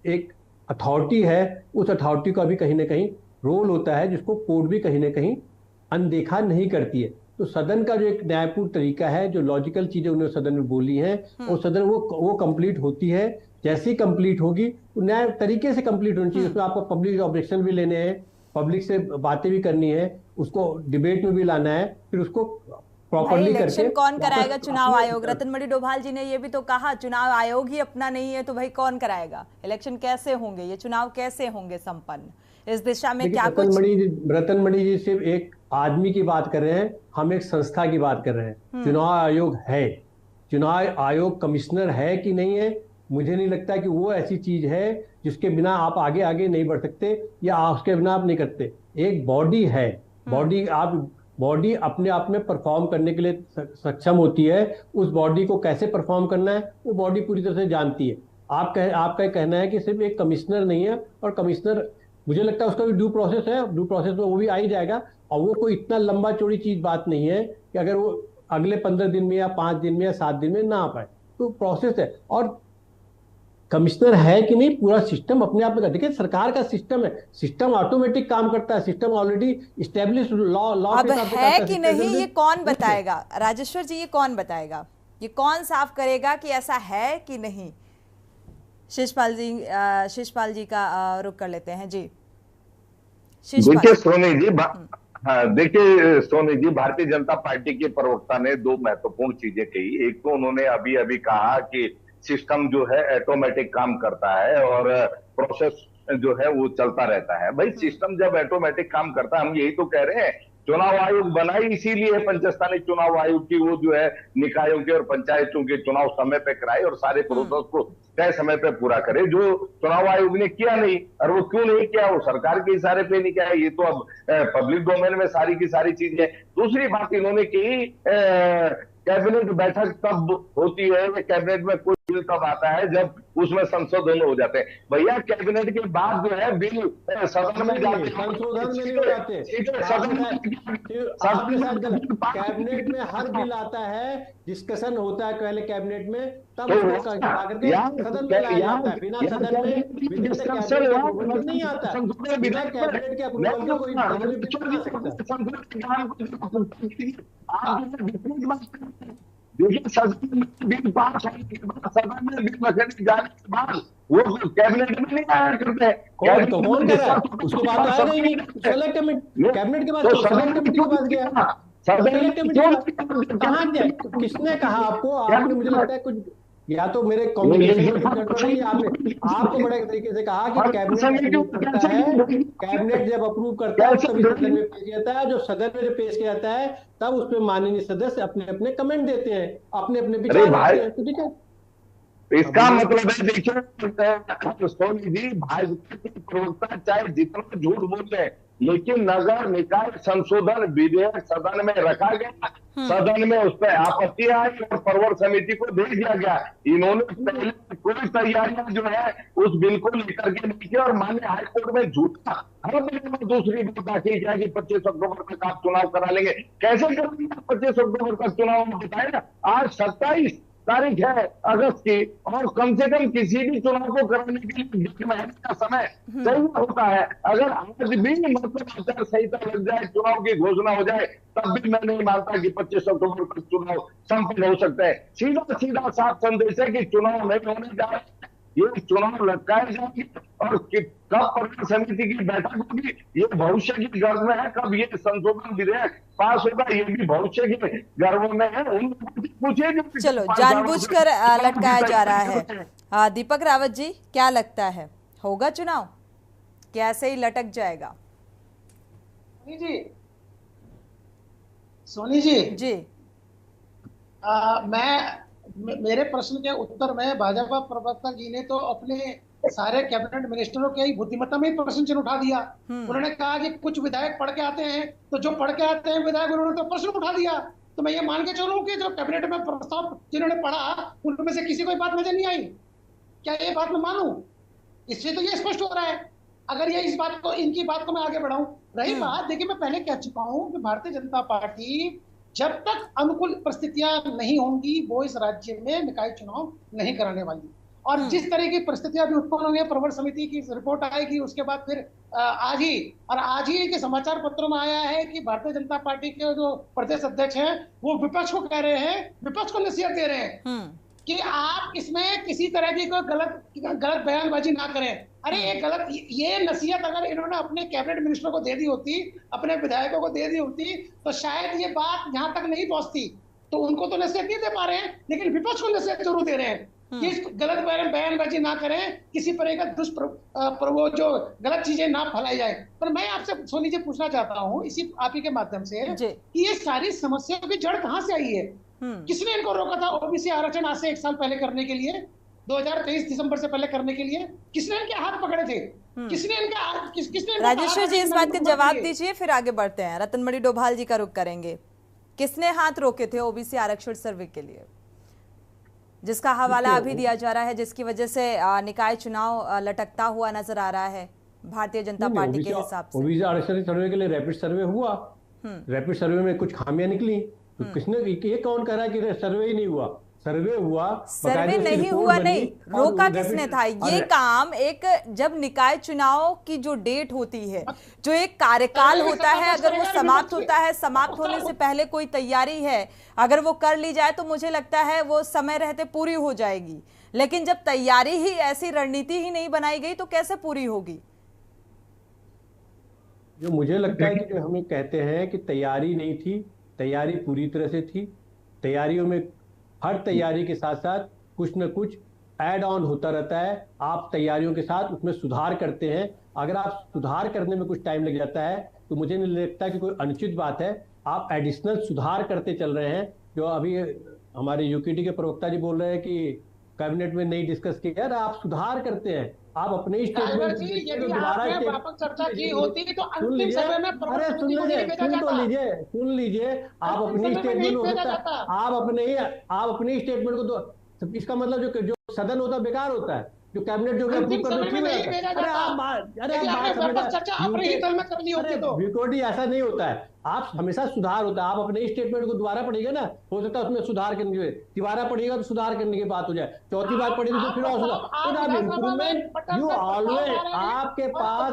एक अथॉरिटी है, उस अथॉरिटी का भी कहीं ना कहीं रोल होता है जिसको कोर्ट भी कहीं ना कहीं अनदेखा नहीं करती है। तो सदन का जो एक न्यायपूर्ण तरीका है, जो लॉजिकल चीजें उन्होंने सदन में बोली हैं, वो सदन वो कंप्लीट होती है। जैसी कंप्लीट होगी तो न्याय तरीके से कंप्लीट होनी चाहिए। उसमें आपको पब्लिक ऑब्जेक्शन भी लेने हैं, पब्लिक से बातें भी करनी है, उसको डिबेट में भी लाना है, फिर उसको प्रॉपर्ली करके कौन कराएगा? चुनाव आयोग। रतनमणि डोभाल जी ने ये भी तो कहा चुनाव आयोग ही अपना नहीं है तो भाई कौन कराएगा? इलेक्शन कैसे होंगे, ये चुनाव कैसे होंगे संपन्न, इस दिशा में क्या कुछ? रतनमणि जी सिर्फ एक आदमी की बात कर रहे हैं, हम एक संस्था की बात कर रहे हैं। चुनाव आयोग है, चुनाव आयोग कमिश्नर है कि नहीं है, मुझे नहीं लगता कि वो ऐसी चीज है जिसके बिना आप आगे आगे नहीं बढ़ सकते या उसके बिना आप नहीं करते। एक बॉडी है, बॉडी अपने आप में परफॉर्म करने के लिए सक्षम होती है। उस बॉडी को कैसे परफॉर्म करना है वो बॉडी पूरी तरह से जानती है। आपका कहना है कि सिर्फ एक कमिश्नर नहीं है, और कमिश्नर मुझे लगता है उसका भी ड्यू प्रोसेस है, ड्यू प्रोसेस में वो भी आ ही जाएगा। और वो कोई इतना लंबा चौड़ी चीज बात नहीं है कि अगर वो अगले 15 दिन में या 5 दिन में या 7 दिन में ना आ पाए, तो प्रोसेस है। और कमिश्नर है कि नहीं, पूरा सिस्टम अपने आप में, देखिए सरकार का सिस्टम है, सिस्टम ऑटोमेटिक काम करता है, सिस्टम ऑलरेडी इस्टेब्लिश लॉ अब है कि नहीं ये कौन बताएगा? राजेश्वर जी, ये कौन बताएगा, ये कौन साफ करेगा कि ऐसा है कि नहीं? शिषपाल जी का रुख कर लेते हैं जी। देखिए सोनी जी, भारतीय जनता पार्टी के प्रवक्ता ने 2 महत्वपूर्ण चीजें कही। एक तो उन्होंने अभी कहा कि सिस्टम जो है ऑटोमेटिक काम करता है और प्रोसेस जो है वो चलता रहता है। भाई सिस्टम जब ऑटोमेटिक काम करता है, हम यही तो कह रहे हैं चुनाव आयोग बनाई इसीलिए पंचस्थानिक चुनाव आयोग की, वो जो है निकायों के और पंचायतों के चुनाव समय पे कराए और सारे प्रोसेस को तय समय पे पूरा करे, जो चुनाव आयोग ने किया नहीं। और वो क्यों नहीं किया, वो सरकार के इशारे पे नहीं किया, ये तो अब पब्लिक डोमेन में सारी की सारी चीजें। दूसरी बात इन्होंने की, कैबिनेट बैठक तब होती है, कैबिनेट में कोई बिल तब आता है जब उसमें संशोधन हो जाते हैं। भैया कैबिनेट के बाद जो है बिल सदन में जाते, संशोधन में नहीं हो जाते, कैबिनेट में हर बिल आता है, डिस्कशन होता है पहले कैबिनेट में, तब सदन में लाया जाता है। बिना सदन में नहीं आता, बिना कैबिनेट के अप्रूवल का कोई देखिए सदन में बिल पास होने के बाद, सदन में बिल जाने के बाद वो कैबिनेट में नहीं आया करते। कौन कर रहा है उसके बाद आया नहीं, सेलेक्ट कमेटी कैबिनेट के बाद सेलेक्ट कमेटी के पास गया, सेलेक्ट कमेटी कहाँ गया, किसने कहा आपको? आपने मुझे लगता है कुछ या तो मेरे कम्युनिकेशन आपको बड़े तरीके से कहा कि कैबिनेट जब अप्रूव करता है तभी सदन में पेश किया जाता है, जो सदन में जब पेश किया जाता है तब उसमें माननीय सदस्य अपने अपने कमेंट देते हैं, अपने अपने विचार देते हैं। ठीक है, इसका मतलब है, देखिए सोनी जी, भाजपा के प्रवक्ता चाहे जितना झूठ बोलते, लेकिन नगर निकाय संशोधन विधेयक सदन में रखा गया, सदन में उस पर आपत्ति आई और प्रवर समिति को भेज दिया गया। इन्होंने पहले कोई तैयारियां जो है उस बिल को लेकर के नहीं की और माननीय हाईकोर्ट में झूठा हर बिल में दूसरी बिल दाखिल किया कि 25 अक्टूबर तक आप चुनाव करा लेंगे। कैसे करेंगे 25 अक्टूबर तक चुनाव? बताए ना, आज 27 तारीख है अगस्त की, और कम से कम किसी भी चुनाव को कराने के लिए 1 महीने का समय चाहिए होता है। अगर आज भी मतलब आचार संहिता लग जाए, चुनाव की घोषणा हो जाए, तब भी मैं नहीं मानता कि 25 अक्टूबर तक चुनाव संपन्न हो सकता है। सीधा सीधा साफ संदेश है कि चुनाव नहीं होने जा रहे, ये चुनाव लटकाए जाएंगे और कब प्रवर समिति की बैठक होगी ये भविष्य की गर्भ में है, कब ये संशोधन विधेयक पास होगा ये भी भविष्य के गर्भ में है। पूछिए, चलो जानबूझकर लटकाया जा रहा है। दीपक रावत जी, क्या लगता है, होगा चुनाव, कैसे ही लटक जाएगा? सोनी जी जी, मेरे प्रश्न के उत्तर में भाजपा प्रवक्ता जी ने तो अपने सारे कैबिनेट मिनिस्टरों की बुद्धिमत्ता में प्रश्न चिन्ह उठा दिया। उन्होंने कहा कि कुछ विधायक पढ़ के आते हैं, तो जो पढ़ के आते हैं विधायक उन्होंने तो प्रश्न उठा दिया। तो मैं ये मान के चलूं कि जो कैबिनेट में प्रस्ताव जिन्होंने पढ़ा उनमें से किसी को बात नजर नहीं आई, क्या ये बात मैं मानूं? इससे तो ये स्पष्ट हो रहा है। अगर ये इस बात को, इनकी बात को मैं आगे बढ़ाऊं, रही बात, देखिए मैं पहले कह चुका हूं कि भारतीय जनता पार्टी जब तक अनुकूल परिस्थितियां नहीं होंगी वो इस राज्य में निकाय चुनाव नहीं कराने वाली। और जिस तरह की परिस्थितियां भी उत्पन्न हुई है, प्रवर समिति की रिपोर्ट आएगी, उसके बाद फिर आज ही के समाचार पत्रों में आया है कि भारतीय जनता पार्टी के जो प्रदेश अध्यक्ष हैं वो विपक्ष को कह रहे हैं, विपक्ष को नसीहत दे रहे हैं कि आप इसमें किसी तरह की कोई गलत बयानबाजी ना करें। अरे ये नसीहत अगर इन्होंने अपने कैबिनेट मिनिस्टर को दे दी होती, अपने विधायकों को दे दी होती, तो शायद ये बात यहाँ तक नहीं पहुंचती। तो उनको तो नसीहत नहीं दे पा रहे हैं, लेकिन विपक्ष को नसीहत जरूर दे रहे हैं कि गलत बयानबाजी ना करें, किसी तरह का वो जो गलत चीजें ना फैलाई जाए। पर मैं आपसे सोनी जी पूछना चाहता हूँ इसी आप ही के माध्यम से कि ये सारी समस्याओं की जड़ कहाँ से आई है? किसने इनको रोका था ओबीसी आरक्षण आज से 1 साल पहले करने के लिए, 2023 दिसंबर से पहले करने के लिए? किसने इनके हाथ पकड़े थे? किसने राजेश्वर जी इस बात का जवाब दीजिए, फिर आगे बढ़ते हैं। रतनमणि डोभाल जी का रुख करेंगे। किसने हाथ रोके थे ओबीसी आरक्षण सर्वे के लिए, जिसका हवाला अभी दिया जा रहा है, जिसकी वजह से निकाय चुनाव लटकता हुआ नजर आ रहा है भारतीय जनता पार्टी के हिसाब से? ओबीसी आरक्षण सर्वे के लिए रैपिड सर्वे हुआ, रैपिड सर्वे में कुछ खामियां निकली, तो किसने, ये कौन कह रहा है कि सर्वे ही नहीं हुआ? सर्वे हुआ, सर्वे नहीं हुआ, नहीं रोका किसने था? ये काम एक, जब निकाय चुनाव की जो डेट होती है, जो एक कार्यकाल होता है, अगर वो समाप्त होता है, समाप्त होने से पहले कोई तैयारी है, अगर वो कर ली जाए तो मुझे लगता है वो समय रहते पूरी हो जाएगी। लेकिन जब तैयारी ही, ऐसी रणनीति ही नहीं बनाई गई तो कैसे पूरी होगी? जो मुझे लगता है कि जो हमें कहते हैं कि तैयारी नहीं थी, तैयारी पूरी तरह से थी। तैयारियों में हर तैयारी के साथ साथ कुछ न कुछ ऐड ऑन होता रहता है। आप तैयारियों के साथ उसमें सुधार करते हैं। अगर आप सुधार करने में कुछ टाइम लग जाता है तो मुझे नहीं लगता कि कोई अनुचित बात है। आप एडिशनल सुधार करते चल रहे हैं। जो अभी हमारे यूकेटी के प्रवक्ता जी बोल रहे हैं कि कैबिनेट में नहीं डिस्कस किया, आप सुधार करते हैं। आप अपने स्टेटमेंट चर्चा की होती तो अंतिम समय में सुन लीजिए आप अपनी स्टेटमेंट हो सकता है, आप अपने स्टेटमेंट को तो इसका मतलब जो सदन होता है बेकार होता है, जो कैबिनेट जो यूकेटी ऐसा नहीं होता है। आप हमेशा सुधार होता है। आप अपने स्टेटमेंट को दोबारा पढ़िएगा ना, हो सकता है उसमें सुधार करने के, तिबारा पढ़िएगा तो सुधार करने की बात हो जाए, चौथी बार पढ़ेगी तो फिर और सुधार। इम्प्रूवमेंट यू ऑलवेज, आपके पास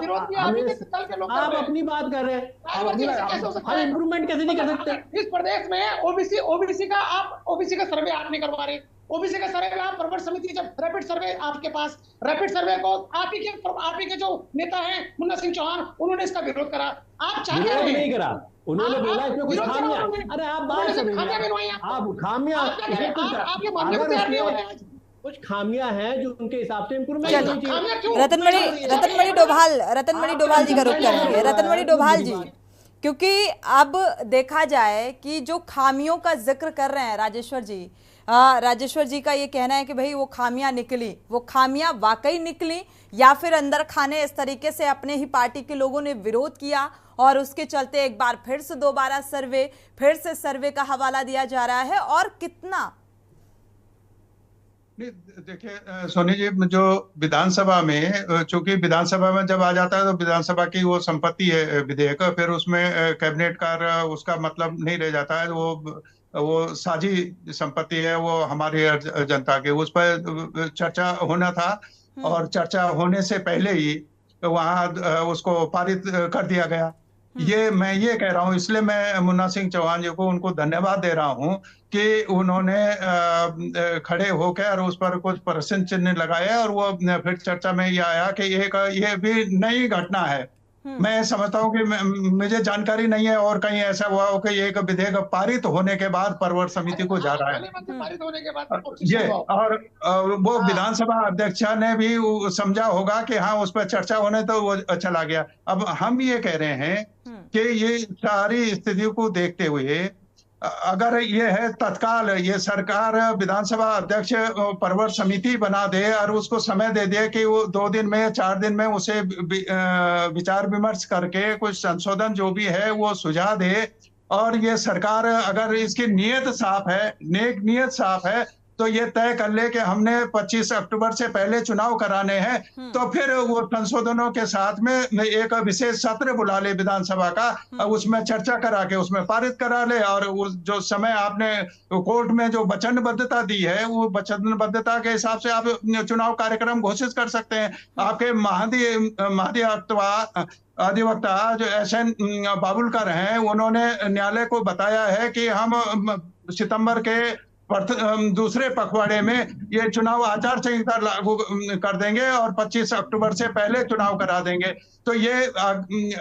आप अपनी बात कर रहे हैं, हम इम्प्रूवमेंट कैसे नहीं कर सकते? इस प्रदेश में ओबीसी का सर्वे आप नहीं करवा रहे। ओबीसी का सर्वे आप प्रवर समिति, जब रैपिड सर्वे आपके पास, रैपिड सर्वे को आप ही के जो नेता हैं मुन्ना सिंह चौहान, उन्होंने इसका विरोध करा। आप चाहते हैं नहीं करा, उन्होंने बोला इसमें कुछ खामियां। अरे आप बात समझिए, आप खामियां कुछ खामियां हैं जो उनके हिसाब से इम्प्रूवमेंट होनी चाहिए। रतनमणि डोभाल जी का रुख करेंगे। रतनमणि डोभाल जी, क्योंकि अब देखा जाए कि जो खामियों का जिक्र कर रहे हैं राजेश्वर जी का ये कहना है कि भाई वो खामियां निकली, वो खामियां वाकई निकली या फिर अंदर खाने इस तरीके से अपने ही पार्टी के लोगों ने विरोध किया और उसके चलते एक बार फिर से दोबारा फिर से सर्वे का हवाला दिया जा रहा है, और कितना? देखिए सोनी जी, जो विधानसभा में, चूंकि विधानसभा में जब आ जाता है तो विधानसभा की वो संपत्ति है विधेयक, फिर उसमें कैबिनेट का उसका मतलब नहीं रह जाता है। वो साझी संपत्ति है, वो हमारी जनता की, उस पर चर्चा होना था और चर्चा होने से पहले ही वहां उसको पारित कर दिया गया। मैं ये कह रहा हूँ, इसलिए मैं मुन्ना सिंह चौहान जी को उनको धन्यवाद दे रहा हूँ कि उन्होंने खड़े होकर उस पर कुछ प्रश्न चिन्ह लगाया और वो फिर चर्चा में ये आया कि ये भी नई घटना है। मैं समझता हूँ कि मुझे जानकारी नहीं है और कहीं ऐसा हुआ हो कि एक विधेयक पारित होने के बाद परवर समिति को जा रहा है ये, और वो विधानसभा अध्यक्ष ने भी समझा होगा कि हाँ उस पर चर्चा होने तो वो चला गया। अब हम ये कह रहे हैं कि ये सारी स्थिति को देखते हुए अगर ये है तत्काल ये सरकार विधानसभा अध्यक्ष परवर समिति बना दे और उसको समय दे दे कि वो 2 दिन में 4 दिन में उसे विचार विमर्श करके कुछ संशोधन जो भी है वो सुझा दे, और ये सरकार अगर इसकी नीयत साफ है, नेक नीयत साफ है, तो ये तय कर ले कि हमने 25 अक्टूबर से पहले चुनाव कराने हैं, तो फिर वो संशोधनों के साथ में एक विशेष सत्र बुला ले विधानसभा का, उसमें चर्चा करा के उसमें पारित करा ले, और जो समय आपने कोर्ट में जो वचनबद्धता दी है वो वचनबद्धता के हिसाब से आप चुनाव कार्यक्रम घोषित कर सकते हैं। आपके अधिवक्ता जो SN बाबुलकर हैं, उन्होंने न्यायालय को बताया है कि हम सितंबर के दूसरे पखवाड़े में ये चुनाव आचार संहिता लागू कर देंगे और 25 अक्टूबर से पहले चुनाव करा देंगे। तो ये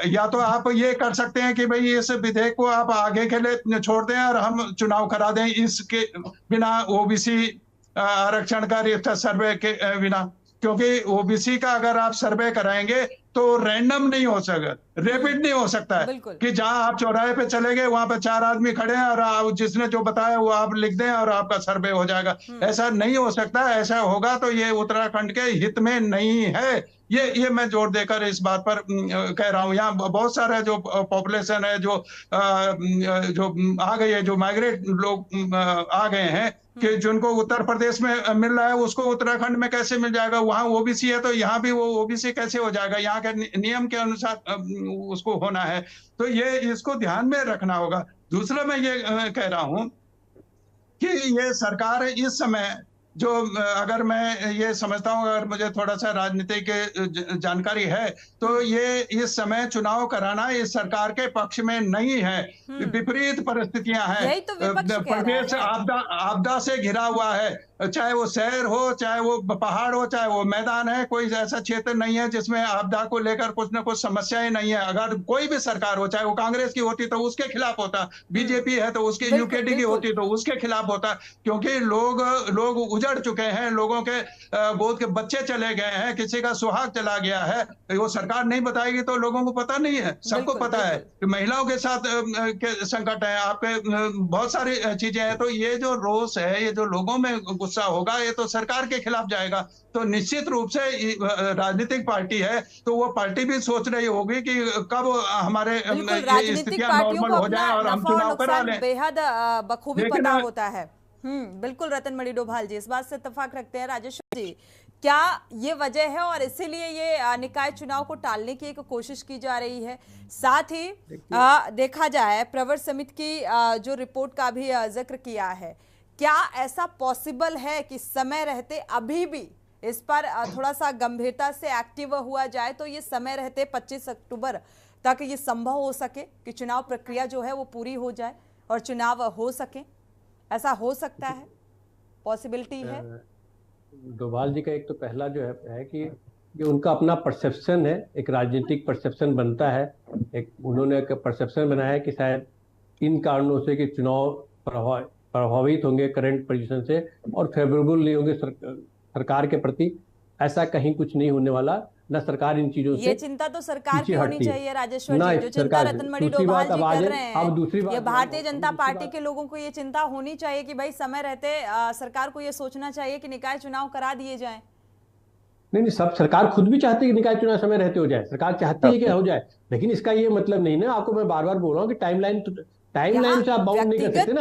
या तो आप ये कर सकते हैं कि भाई इस विधेयक को आप आगे के लिए छोड़ दें और हम चुनाव करा दें इसके बिना, ओबीसी आरक्षण का रिश्ता सर्वे के बिना, क्योंकि ओबीसी का अगर आप सर्वे कराएंगे तो रैंडम नहीं हो सकता, रैपिड नहीं हो सकता है कि जहां आप चौराहे पे चले गए वहां पे 4 आदमी खड़े हैं और जिसने जो बताया वो आप लिख दें और आपका सर्वे हो जाएगा। ऐसा नहीं हो सकता। ऐसा होगा तो ये उत्तराखंड के हित में नहीं है। ये मैं जोर देकर इस बात पर कह रहा हूँ। यहाँ बहुत सारे जो पॉपुलेशन है जो आ गई है, जो माइग्रेट लोग आ गए हैं कि जिनको उत्तर प्रदेश में मिल रहा है उसको उत्तराखंड में कैसे मिल जाएगा? वहां ओबीसी है तो यहाँ भी वो ओबीसी कैसे हो जाएगा? यहाँ के नियम के अनुसार उसको होना है। तो ये इसको ध्यान में रखना होगा। दूसरा मैं ये कह रहा हूं कि ये सरकार इस समय जो, अगर मैं ये समझता हूं, अगर मुझे थोड़ा सा राजनीतिक जानकारी है तो ये इस समय चुनाव कराना इस सरकार के पक्ष में नहीं है। विपरीत परिस्थितियां हैं, प्रदेश आपदा से घिरा हुआ है, चाहे वो शहर हो, चाहे वो पहाड़ हो, चाहे वो मैदान है, कोई ऐसा क्षेत्र नहीं है जिसमें आपदा को लेकर कुछ न कुछ समस्याएं नहीं है। अगर कोई भी सरकार हो, चाहे वो कांग्रेस की होती तो उसके खिलाफ होता, बीजेपी है तो उसके यूकेडी की होती तो उसके खिलाफ होता, क्योंकि लोग उजड़ चुके हैं, लोगों के गोद के बच्चे चले गए हैं, किसी का सुहाग चला गया है। वो सरकार नहीं बताएगी तो लोगों को पता नहीं है, सबको पता है कि महिलाओं के साथ के संकट है, आपके बहुत सारी चीजें हैं। तो ये जो रोष है, ये जो लोगों में गुस्सा होगा, ये तो सरकार के खिलाफ जाएगा। तो निश्चित रूप से राजनीतिक पार्टी है तो वो पार्टी भी सोच रही होगी कि कब हमारे ये स्थितियां नॉर्मल हो जाए और हम चुनाव करा लें। बेहद बखूबी पता होता है। बिल्कुल रतन मणि डोभाल जी, इस बात से इत्तेफाक रखते हैं। राजेश्वर जी, क्या ये वजह है और इसीलिए ये निकाय चुनाव को टालने की एक कोशिश की जा रही है? साथ ही देखा जाए प्रवर समिति की जो रिपोर्ट का भी जिक्र किया है, क्या ऐसा पॉसिबल है कि समय रहते अभी भी इस पर थोड़ा सा गंभीरता से एक्टिव हुआ जाए तो ये समय रहते 25 अक्टूबर तक ये संभव हो सके कि चुनाव प्रक्रिया जो है वो पूरी हो जाए और चुनाव हो सके? ऐसा हो सकता है, पॉसिबिलिटी है? डोभाल जी का एक तो पहला जो है कि ये उनका अपना परसेप्शन है, एक राजनीतिक परसेप्शन बनता है, एक उन्होंने एक परसेप्शन बनाया है कि शायद इन कारणों से कि चुनाव प्रभावित होंगे करंट पोजीशन से और फेवरेबल नहीं होंगे सरकार के प्रति। ऐसा कहीं कुछ नहीं होने वाला, ना सरकार इन चीजों से, ये चिंता तो सरकार की होनी चाहिए राजेश्वर जी, जो चिंता रतन मणि डोभाल जी कर रहे हैं। अब दूसरी बात, ये भारतीय जनता पार्टी के लोगों को ये चिंता होनी चाहिए कि भाई समय रहते सरकार को ये सोचना चाहिए कि निकाय चुनाव करा दिए जाएं। नहीं, सब सरकार खुद भी चाहती है कि निकाय चुनाव समय रहते हो जाए, सरकार चाहती है कि हो जाए, लेकिन इसका ये मतलब नहीं ना, आपको मैं बार बार बोल रहा हूँ कि टाइमलाइन से आप बाउंड नहीं कर सकते ना।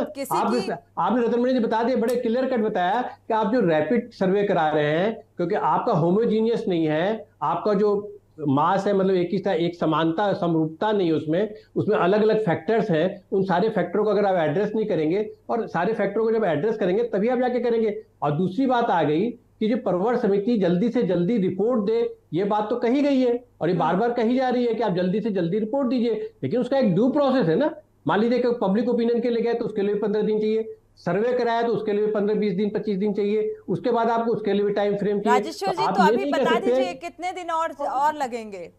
आपने रतन मणि जी बता दिया, बड़े क्लियर कट बताया कि आप जो रैपिड सर्वे करा रहे हैं, क्योंकि आपका होमोजीनियस नहीं है, आपका जो मास है मतलब एक ही था, एक समानता समरूपता नहीं है उसमें अलग अलग फैक्टर्स हैं। उन सारे फैक्टरों को अगर आप एड्रेस नहीं करेंगे, और सारे फैक्टरों को जब एड्रेस करेंगे तभी आप जाके करेंगे। और दूसरी बात आ गई कि जो प्रवर समिति जल्दी से जल्दी रिपोर्ट दे, ये बात तो कही गई है और ये बार बार कही जा रही है कि आप जल्दी से जल्दी रिपोर्ट दीजिए, लेकिन उसका एक ड्यू प्रोसेस है ना। मान लीजिए पब्लिक ओपिनियन के लिए गए तो उसके लिए 15 दिन चाहिए, सर्वे कराया तो उसके लिए 15-20 दिन 25 दिन चाहिए, उसके बाद आपको उसके लिए भी टाइम फ्रेम चाहिए। राजेश्वर जी, तो अभी बता दीजिए कितने दिन और लगेंगे?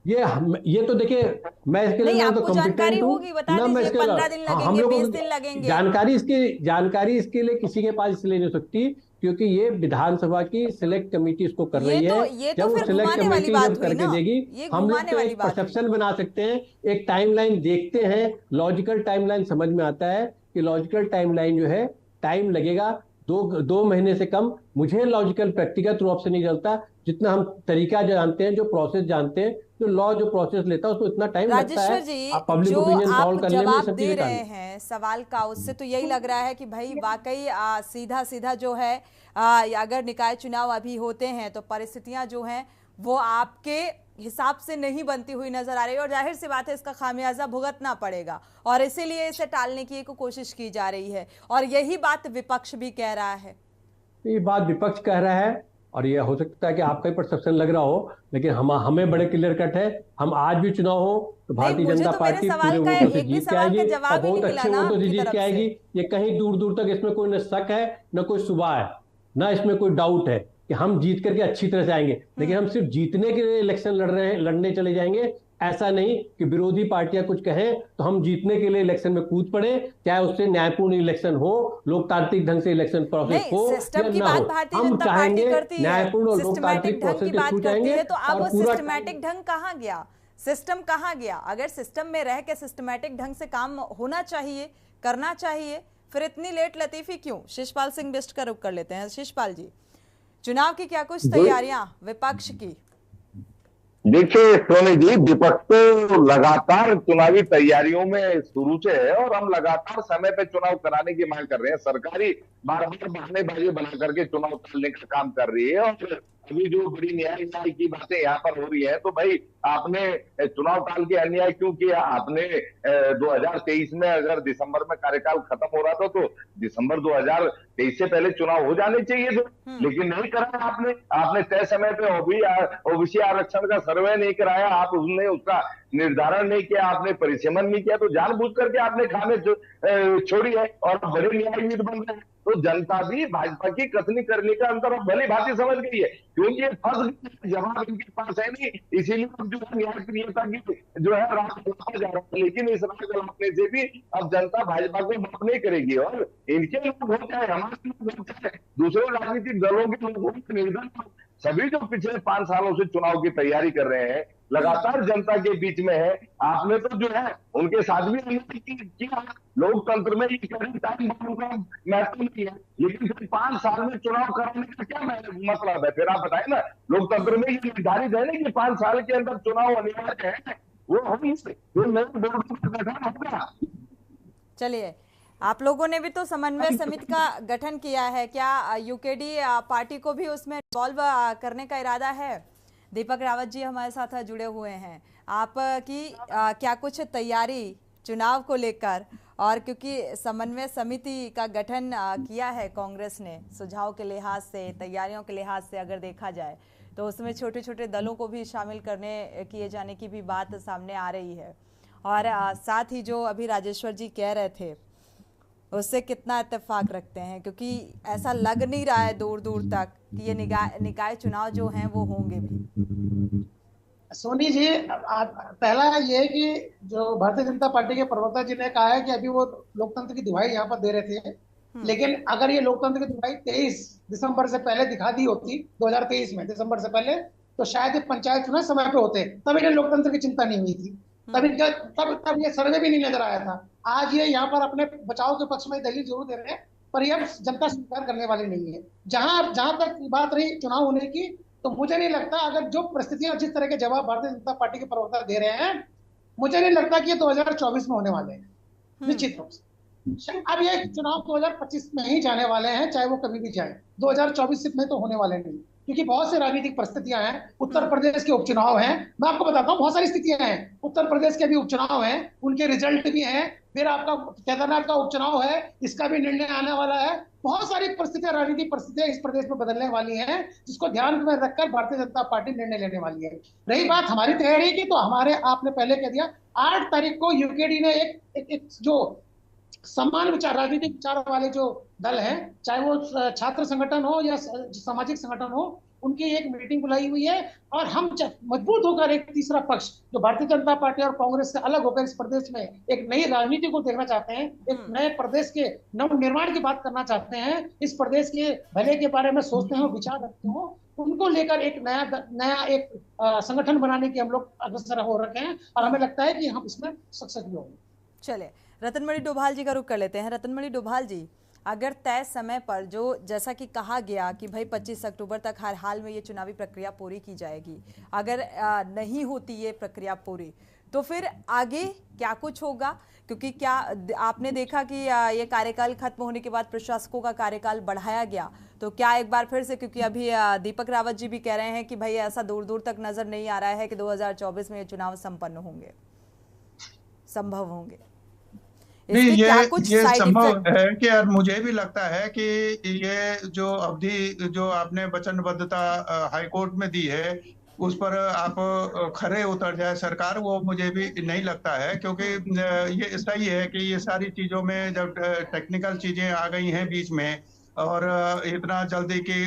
ये तो देखिए, मैं इसके लिए आपको जानकारी होगी, बता दीजिए 15 दिन लगेंगे, 20 दिन लगेंगे। जानकारी इसके लिए किसी के पास इसलिए नहीं हो सकती क्योंकि ये विधानसभा की सिलेक्ट कमेटी इसको कर रही है। जब वो सिलेक्ट कमेटी जब करके देगी, हम लोग तो एक परसेप्शन बना सकते हैं, एक टाइमलाइन देखते हैं, लॉजिकल टाइमलाइन समझ में आता है कि लॉजिकल टाइमलाइन जो है टाइम लगेगा 2 महीने से कम। मुझे लॉजिकल व्यक्तिगत रूप से नहीं चलता, जितना हम तरीका जानते हैं, जो प्रोसेस जानते हैं, जो लॉ जो प्रोसेस लेता है उसको इतना टाइम लगता है। पब्लिक ओपिनियन कॉल करने में जवाब दे रहे हैं सवाल का, उससे तो यही लग रहा है कि भाई वाकई सीधा सीधा जो है अगर निकाय चुनाव अभी होते हैं तो परिस्थितियां जो हैं वो आपके हिसाब से नहीं बनती हुई नजर आ रही है और जाहिर सी बात है इसका खामियाजा भुगतना पड़ेगा और इसीलिए इसे टालने की एक कोशिश की जा रही है। और यही बात विपक्ष भी कह रहा है। ये बात विपक्ष कह रहा है और ये हो सकता है कि आपका ही परसेप्शन लग रहा हो, लेकिन हमें बड़े क्लियर कट है। हम आज भी चुनाव हो तो भारतीय जनता पार्टी पूरे वोटों से जीत के आएगी और बहुत अच्छे वोटों से जीत के आएगी। ये कहीं दूर दूर तक इसमें कोई न शक है, न कोई सुबह है, न इसमें कोई डाउट है कि हम जीत करके अच्छी तरह से आएंगे। लेकिन हम सिर्फ जीतने के लिए इलेक्शन लड़ने चले जाएंगे, ऐसा नहीं कि विरोधी पार्टियां कुछ कहें तो हम जीतने के लिए इलेक्शन में कूद पड़े, चाहे उससे न्यायपूर्ण इलेक्शन हो, लोकतांत्रिक ढंग से इलेक्शन प्रोसेस हो या ना हो। हम चाहेंगे न्यायपूर्ण और लोकतांत्रिक प्रोसेस के थ्रू जाएंगे। तो अब सिस्टमैटिक ढंग कहाँ गया, सिस्टम कहाँ गया? अगर सिस्टम में रह के सिस्टमैटिक ढंग से काम होना चाहिए, करना चाहिए, फिर इतनी लेट लतीफी क्यों? शिशपाल सिंह बिष्ट का रुख कर लेते हैं। शिशपाल जी, चुनाव की क्या कुछ तैयारियां विपक्ष की? देखिए सोनी जी, विपक्ष तो लगातार चुनावी तैयारियों में शुरू से है और हम लगातार समय पे चुनाव कराने की मांग कर रहे हैं। सरकारी बार बार बहानेबाजी बना करके चुनाव टालने का काम कर रही है और अभी जो बड़ी न्याय की बातें यहाँ पर हो रही है, तो भाई आपने चुनाव टाल के अन्याय क्यों किया? आपने 2023 में अगर दिसंबर में कार्यकाल खत्म हो रहा था तो दिसंबर 2023 से पहले चुनाव हो जाने चाहिए थे, लेकिन नहीं कराया आपने। आपने तय समय पे ओबीसी आरक्षण का सर्वे नहीं कराया, आप उसने उसका निर्धारण नहीं किया, आपने परिसीमन नहीं किया, तो जानबूझ करके आपने खाने छोड़ी है और बड़े न्यायाधीश बन रहे हैं। तो जनता भी भाजपा की कथनी करने का अंतर भली भांति समझ गई है, क्योंकि जवाब इनके पास है नहीं, इसीलिए अब जो है न्याय प्रियता की जो है राह चलाया जा रहा है। लेकिन इस राह चलाने से भी अब जनता भाजपा को माफ नहीं करेगी, और इनके लोग हो चाहे हमारे लोग हो चाहे दूसरे राजनीतिक दलों के लोग हो, निर्धन सभी जो पिछले 5 सालों से चुनाव की तैयारी कर रहे हैं, लगातार जनता के बीच में है। आपने तो जो है उनके साथ भी किया, लोकतंत्र में टाइम का महत्व नहीं है, लेकिन फिर 5 साल में चुनाव कराने का क्या मतलब है? फिर आप बताए ना, लोकतंत्र में ये निर्धारित है ना कि 5 साल के अंदर चुनाव अनिवार्य है, वो होगी होगा। चलिए, आप लोगों ने भी तो समन्वय समिति का गठन किया है, क्या यूकेडी पार्टी को भी उसमें इन्वॉल्व करने का इरादा है? दीपक रावत जी हमारे साथ जुड़े हुए हैं, आपकी क्या कुछ तैयारी चुनाव को लेकर? और क्योंकि समन्वय समिति का गठन किया है कांग्रेस ने, सुझाव के लिहाज से, तैयारियों के लिहाज से अगर देखा जाए तो उसमें छोटे छोटे दलों को भी शामिल किए जाने की भी बात सामने आ रही है। और साथ ही जो अभी राजेश्वर जी कह रहे थे उससे कितना इत्तेफाक रखते हैं, क्योंकि ऐसा लग नहीं रहा है दूर दूर तक कि ये निकाय चुनाव जो हैं वो होंगे भी। सोनी जी, पहला ये कि जो भारतीय जनता पार्टी के प्रवक्ता जी ने कहा है कि अभी वो लोकतंत्र की दुहाई यहाँ पर दे रहे थे, लेकिन अगर ये लोकतंत्र की दुहाई 23 दिसंबर से पहले दिखा दी होती, 2023 में दिसंबर से पहले, तो शायद ये पंचायत चुनाव समय पे होते, तब इन्हें लोकतंत्र की चिंता नहीं हुई थी, तब ये सर्वे भी नहीं नजर आया था। आज ये यहाँ पर अपने बचाव के पक्ष में दलील जरूर दे रहे हैं, पर यह जनता स्वीकार करने वाली नहीं है। जहां तक बात रही चुनाव होने की, तो मुझे नहीं लगता, अगर जो परिस्थितियां जिस तरह के जवाब भारतीय जनता पार्टी के प्रवक्ता दे रहे हैं, मुझे नहीं लगता कि ये 2024 में होने वाले हैं, निश्चित रूप से। अब ये चुनाव 2025 में ही जाने वाले हैं, चाहे वो कभी भी जाए, 2024 में तो होने वाले नहीं, क्योंकि बहुत सी राजनीतिक परिस्थितियां हैं। उत्तर प्रदेश के उपचुनाव हैं, मैं आपको बताता हूँ, बहुत सारी स्थितियां हैं। उत्तर प्रदेश के भी उपचुनाव हैं, उनके रिजल्ट भी हैं, फिर आपका केदारनाथ का उपचुनाव है, इसका भी निर्णय आने वाला है। बहुत सारी परिस्थितियां, राजनीतिक परिस्थितियां इस प्रदेश में बदलने वाली हैं, जिसको ध्यान में रखकर भारतीय जनता पार्टी निर्णय लेने वाली है। रही बात हमारी तैयारी की, तो हमारे, आपने पहले कह दिया, 8 तारीख को यूकेडी ने एक जो समान विचार, राजनीतिक विचार वाले जो दल हैं, चाहे वो छात्र संगठन हो या सामाजिक संगठन हो, उनकी एक मीटिंग बुलाई हुई है। और हम मजबूत होकर एक तीसरा पक्ष जो भारतीय जनता पार्टी और कांग्रेस से अलग होकर इस प्रदेश में एक नई राजनीति को देखना चाहते हैं, एक नए प्रदेश के नव निर्माण की बात करना चाहते हैं, इस प्रदेश के भले के बारे में सोचते हैं, विचार रखते हो, उनको लेकर एक नया एक संगठन बनाने की हम लोग अग्रसर हो रखे हैं, और हमें लगता है कि हम इसमें सक्सेस भी होंगे। चलिए, रतनमणि डोभाल जी का रुख कर लेते हैं। रतनमणि डोभाल जी, अगर तय समय पर, जो जैसा कि कहा गया कि भाई 25 अक्टूबर तक हर हाल में ये चुनावी प्रक्रिया पूरी की जाएगी, अगर नहीं होती ये प्रक्रिया पूरी, तो फिर आगे क्या कुछ होगा? क्योंकि क्या आपने देखा कि ये कार्यकाल खत्म होने के बाद प्रशासकों का कार्यकाल बढ़ाया गया, तो क्या एक बार फिर से, क्योंकि अभी दीपक रावत जी भी कह रहे हैं कि भाई ऐसा दूर दूर तक नजर नहीं आ रहा है कि 2024 में ये चुनाव संपन्न होंगे, संभव होंगे। नहीं, ये संभव है कि यार, मुझे भी लगता है कि ये जो अवधि जो आपने वचनबद्धता हाईकोर्ट में दी है, उस पर आप खरे उतर जाए सरकार, वो मुझे भी नहीं लगता है। क्योंकि ये सही है कि ये सारी चीजों में जब टेक्निकल चीजें आ गई हैं बीच में, और इतना जल्दी कि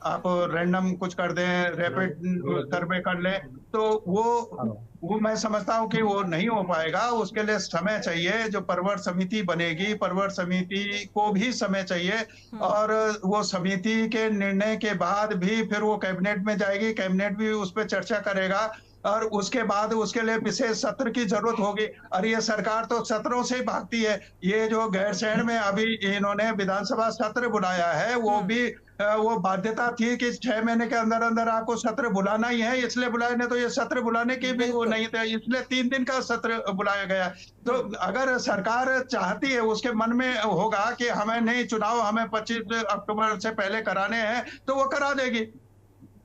आप रैंडम कुछ कर दें, रैपिड सर्वे कर लें, तो वो मैं समझता हूँ कि वो नहीं हो पाएगा। उसके लिए समय चाहिए। जो परवर समिति बनेगी, परवर समिति को भी समय चाहिए, और वो समिति के निर्णय के बाद भी फिर वो कैबिनेट में जाएगी, कैबिनेट भी उस पर चर्चा करेगा, और उसके बाद उसके लिए विशेष सत्र की जरूरत होगी। और ये सरकार तो सत्रों से भागती है। ये जो गैरसैंण में अभी इन्होंने विधानसभा सत्र बुलाया है, वो भी वो बाध्यता थी कि 6 महीने के अंदर अंदर आपको सत्र बुलाना ही है, इसलिए बुलाए, नहीं तो ये सत्र बुलाने की भी वो नहीं थे, इसलिए 3 दिन का सत्र बुलाया गया। तो अगर सरकार चाहती है, उसके मन में होगा कि हमें नहीं, चुनाव हमें 25 अक्टूबर से पहले कराने हैं, तो वो करा देगी।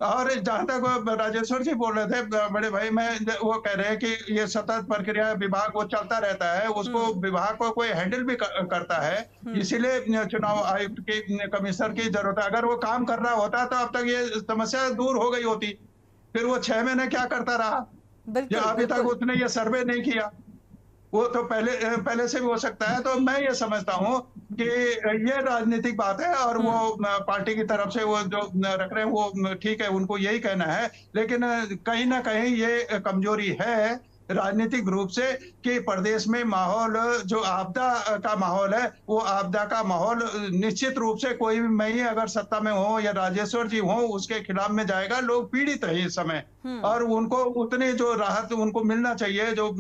और जहां तक राजेश्वर जी बोल रहे थे बड़े भाई, वो कह रहे हैं कि ये सतत प्रक्रिया विभाग वो चलता रहता है, उसको विभाग को कोई हैंडल भी करता है, इसीलिए चुनाव आयुक्त की, कमिश्नर की जरूरत है। अगर वो काम कर रहा होता तो अब तक ये समस्या दूर हो गई होती। फिर वो 6 महीने क्या करता रहा? या अभी तक उसने ये सर्वे नहीं किया, वो तो पहले से भी हो सकता है। तो मैं ये समझता हूँ कि ये राजनीतिक बात है और वो पार्टी की तरफ से वो जो रख रहे हैं वो ठीक है, उनको यही कहना है। लेकिन कहीं ना कहीं ये कमजोरी है राजनीतिक रूप से कि प्रदेश में माहौल जो आपदा का माहौल है, वो आपदा का माहौल निश्चित रूप से कोई भी मैं अगर सत्ता में हो या राजेश्वर जी हो उसके खिलाफ में जाएगा। लोग पीड़ित है इस समय और उनको उतनी जो राहत उनको मिलना चाहिए, जो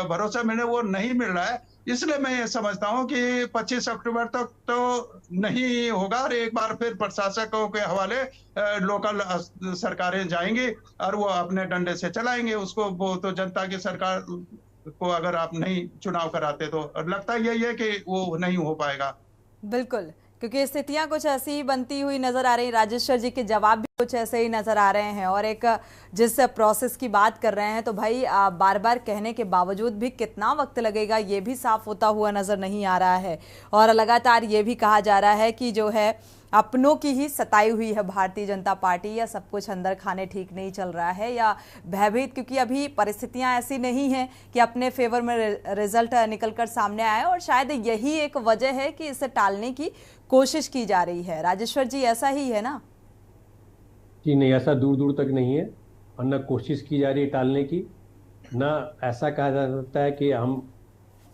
भरोसा मिले, वो नहीं मिल रहा है। इसलिए मैं ये समझता हूँ कि 25 अक्टूबर तक तो नहीं होगा और एक बार फिर प्रशासकों के हवाले लोकल सरकारें जाएंगी और वो अपने डंडे से चलाएंगे उसको। वो तो जनता की सरकार को अगर आप नहीं चुनाव कराते तो लगता यही है कि वो नहीं हो पाएगा। बिल्कुल, क्योंकि स्थितियां कुछ ऐसी ही बनती हुई नजर आ रही। राजेश्वर जी के जवाब भी कुछ ऐसे ही नजर आ रहे हैं और एक जिस प्रोसेस की बात कर रहे हैं तो भाई बार बार कहने के बावजूद भी कितना वक्त लगेगा ये भी साफ होता हुआ नजर नहीं आ रहा है। और लगातार ये भी कहा जा रहा है कि जो है अपनों की ही सताई हुई है भारतीय जनता पार्टी, या सब कुछ अंदर खाने ठीक नहीं चल रहा है या भयभीत, क्योंकि अभी परिस्थितियां ऐसी नहीं हैं कि अपने फेवर में रिजल्ट निकलकर सामने आए। और शायद यही एक वजह है कि इसे टालने की कोशिश की जा रही है। राजेश्वर जी, ऐसा ही है ना? जी नहीं, ऐसा दूर दूर तक नहीं है। और न कोशिश की जा रही है टालने की, न ऐसा कहा जा सकता है कि हम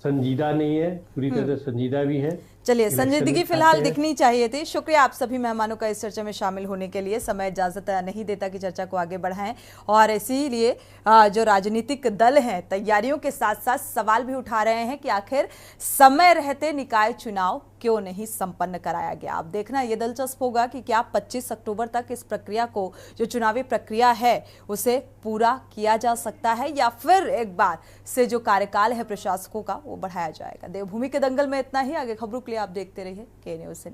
संजीदा नहीं है, पूरी तरह से संजीदा भी है। चलिए, संजीदगी फिलहाल दिखनी चाहिए थी। शुक्रिया आप सभी मेहमानों का इस चर्चा में शामिल होने के लिए। समय इजाजत नहीं देता कि चर्चा को आगे बढ़ाएं और इसीलिए जो राजनीतिक दल हैं तैयारियों के साथ साथ सवाल भी उठा रहे हैं कि आखिर समय रहते निकाय चुनाव क्यों नहीं संपन्न कराया गया। अब देखना ये दिलचस्प होगा कि क्या 25 अक्टूबर तक इस प्रक्रिया को, जो चुनावी प्रक्रिया है, उसे पूरा किया जा सकता है या फिर एक बार से जो कार्यकाल है प्रशासकों का वो बढ़ाया जाएगा। देवभूमि के दंगल में इतना ही। आगे खबरों के लिए आप देखते रहिए के न्यूज़ इंडिया।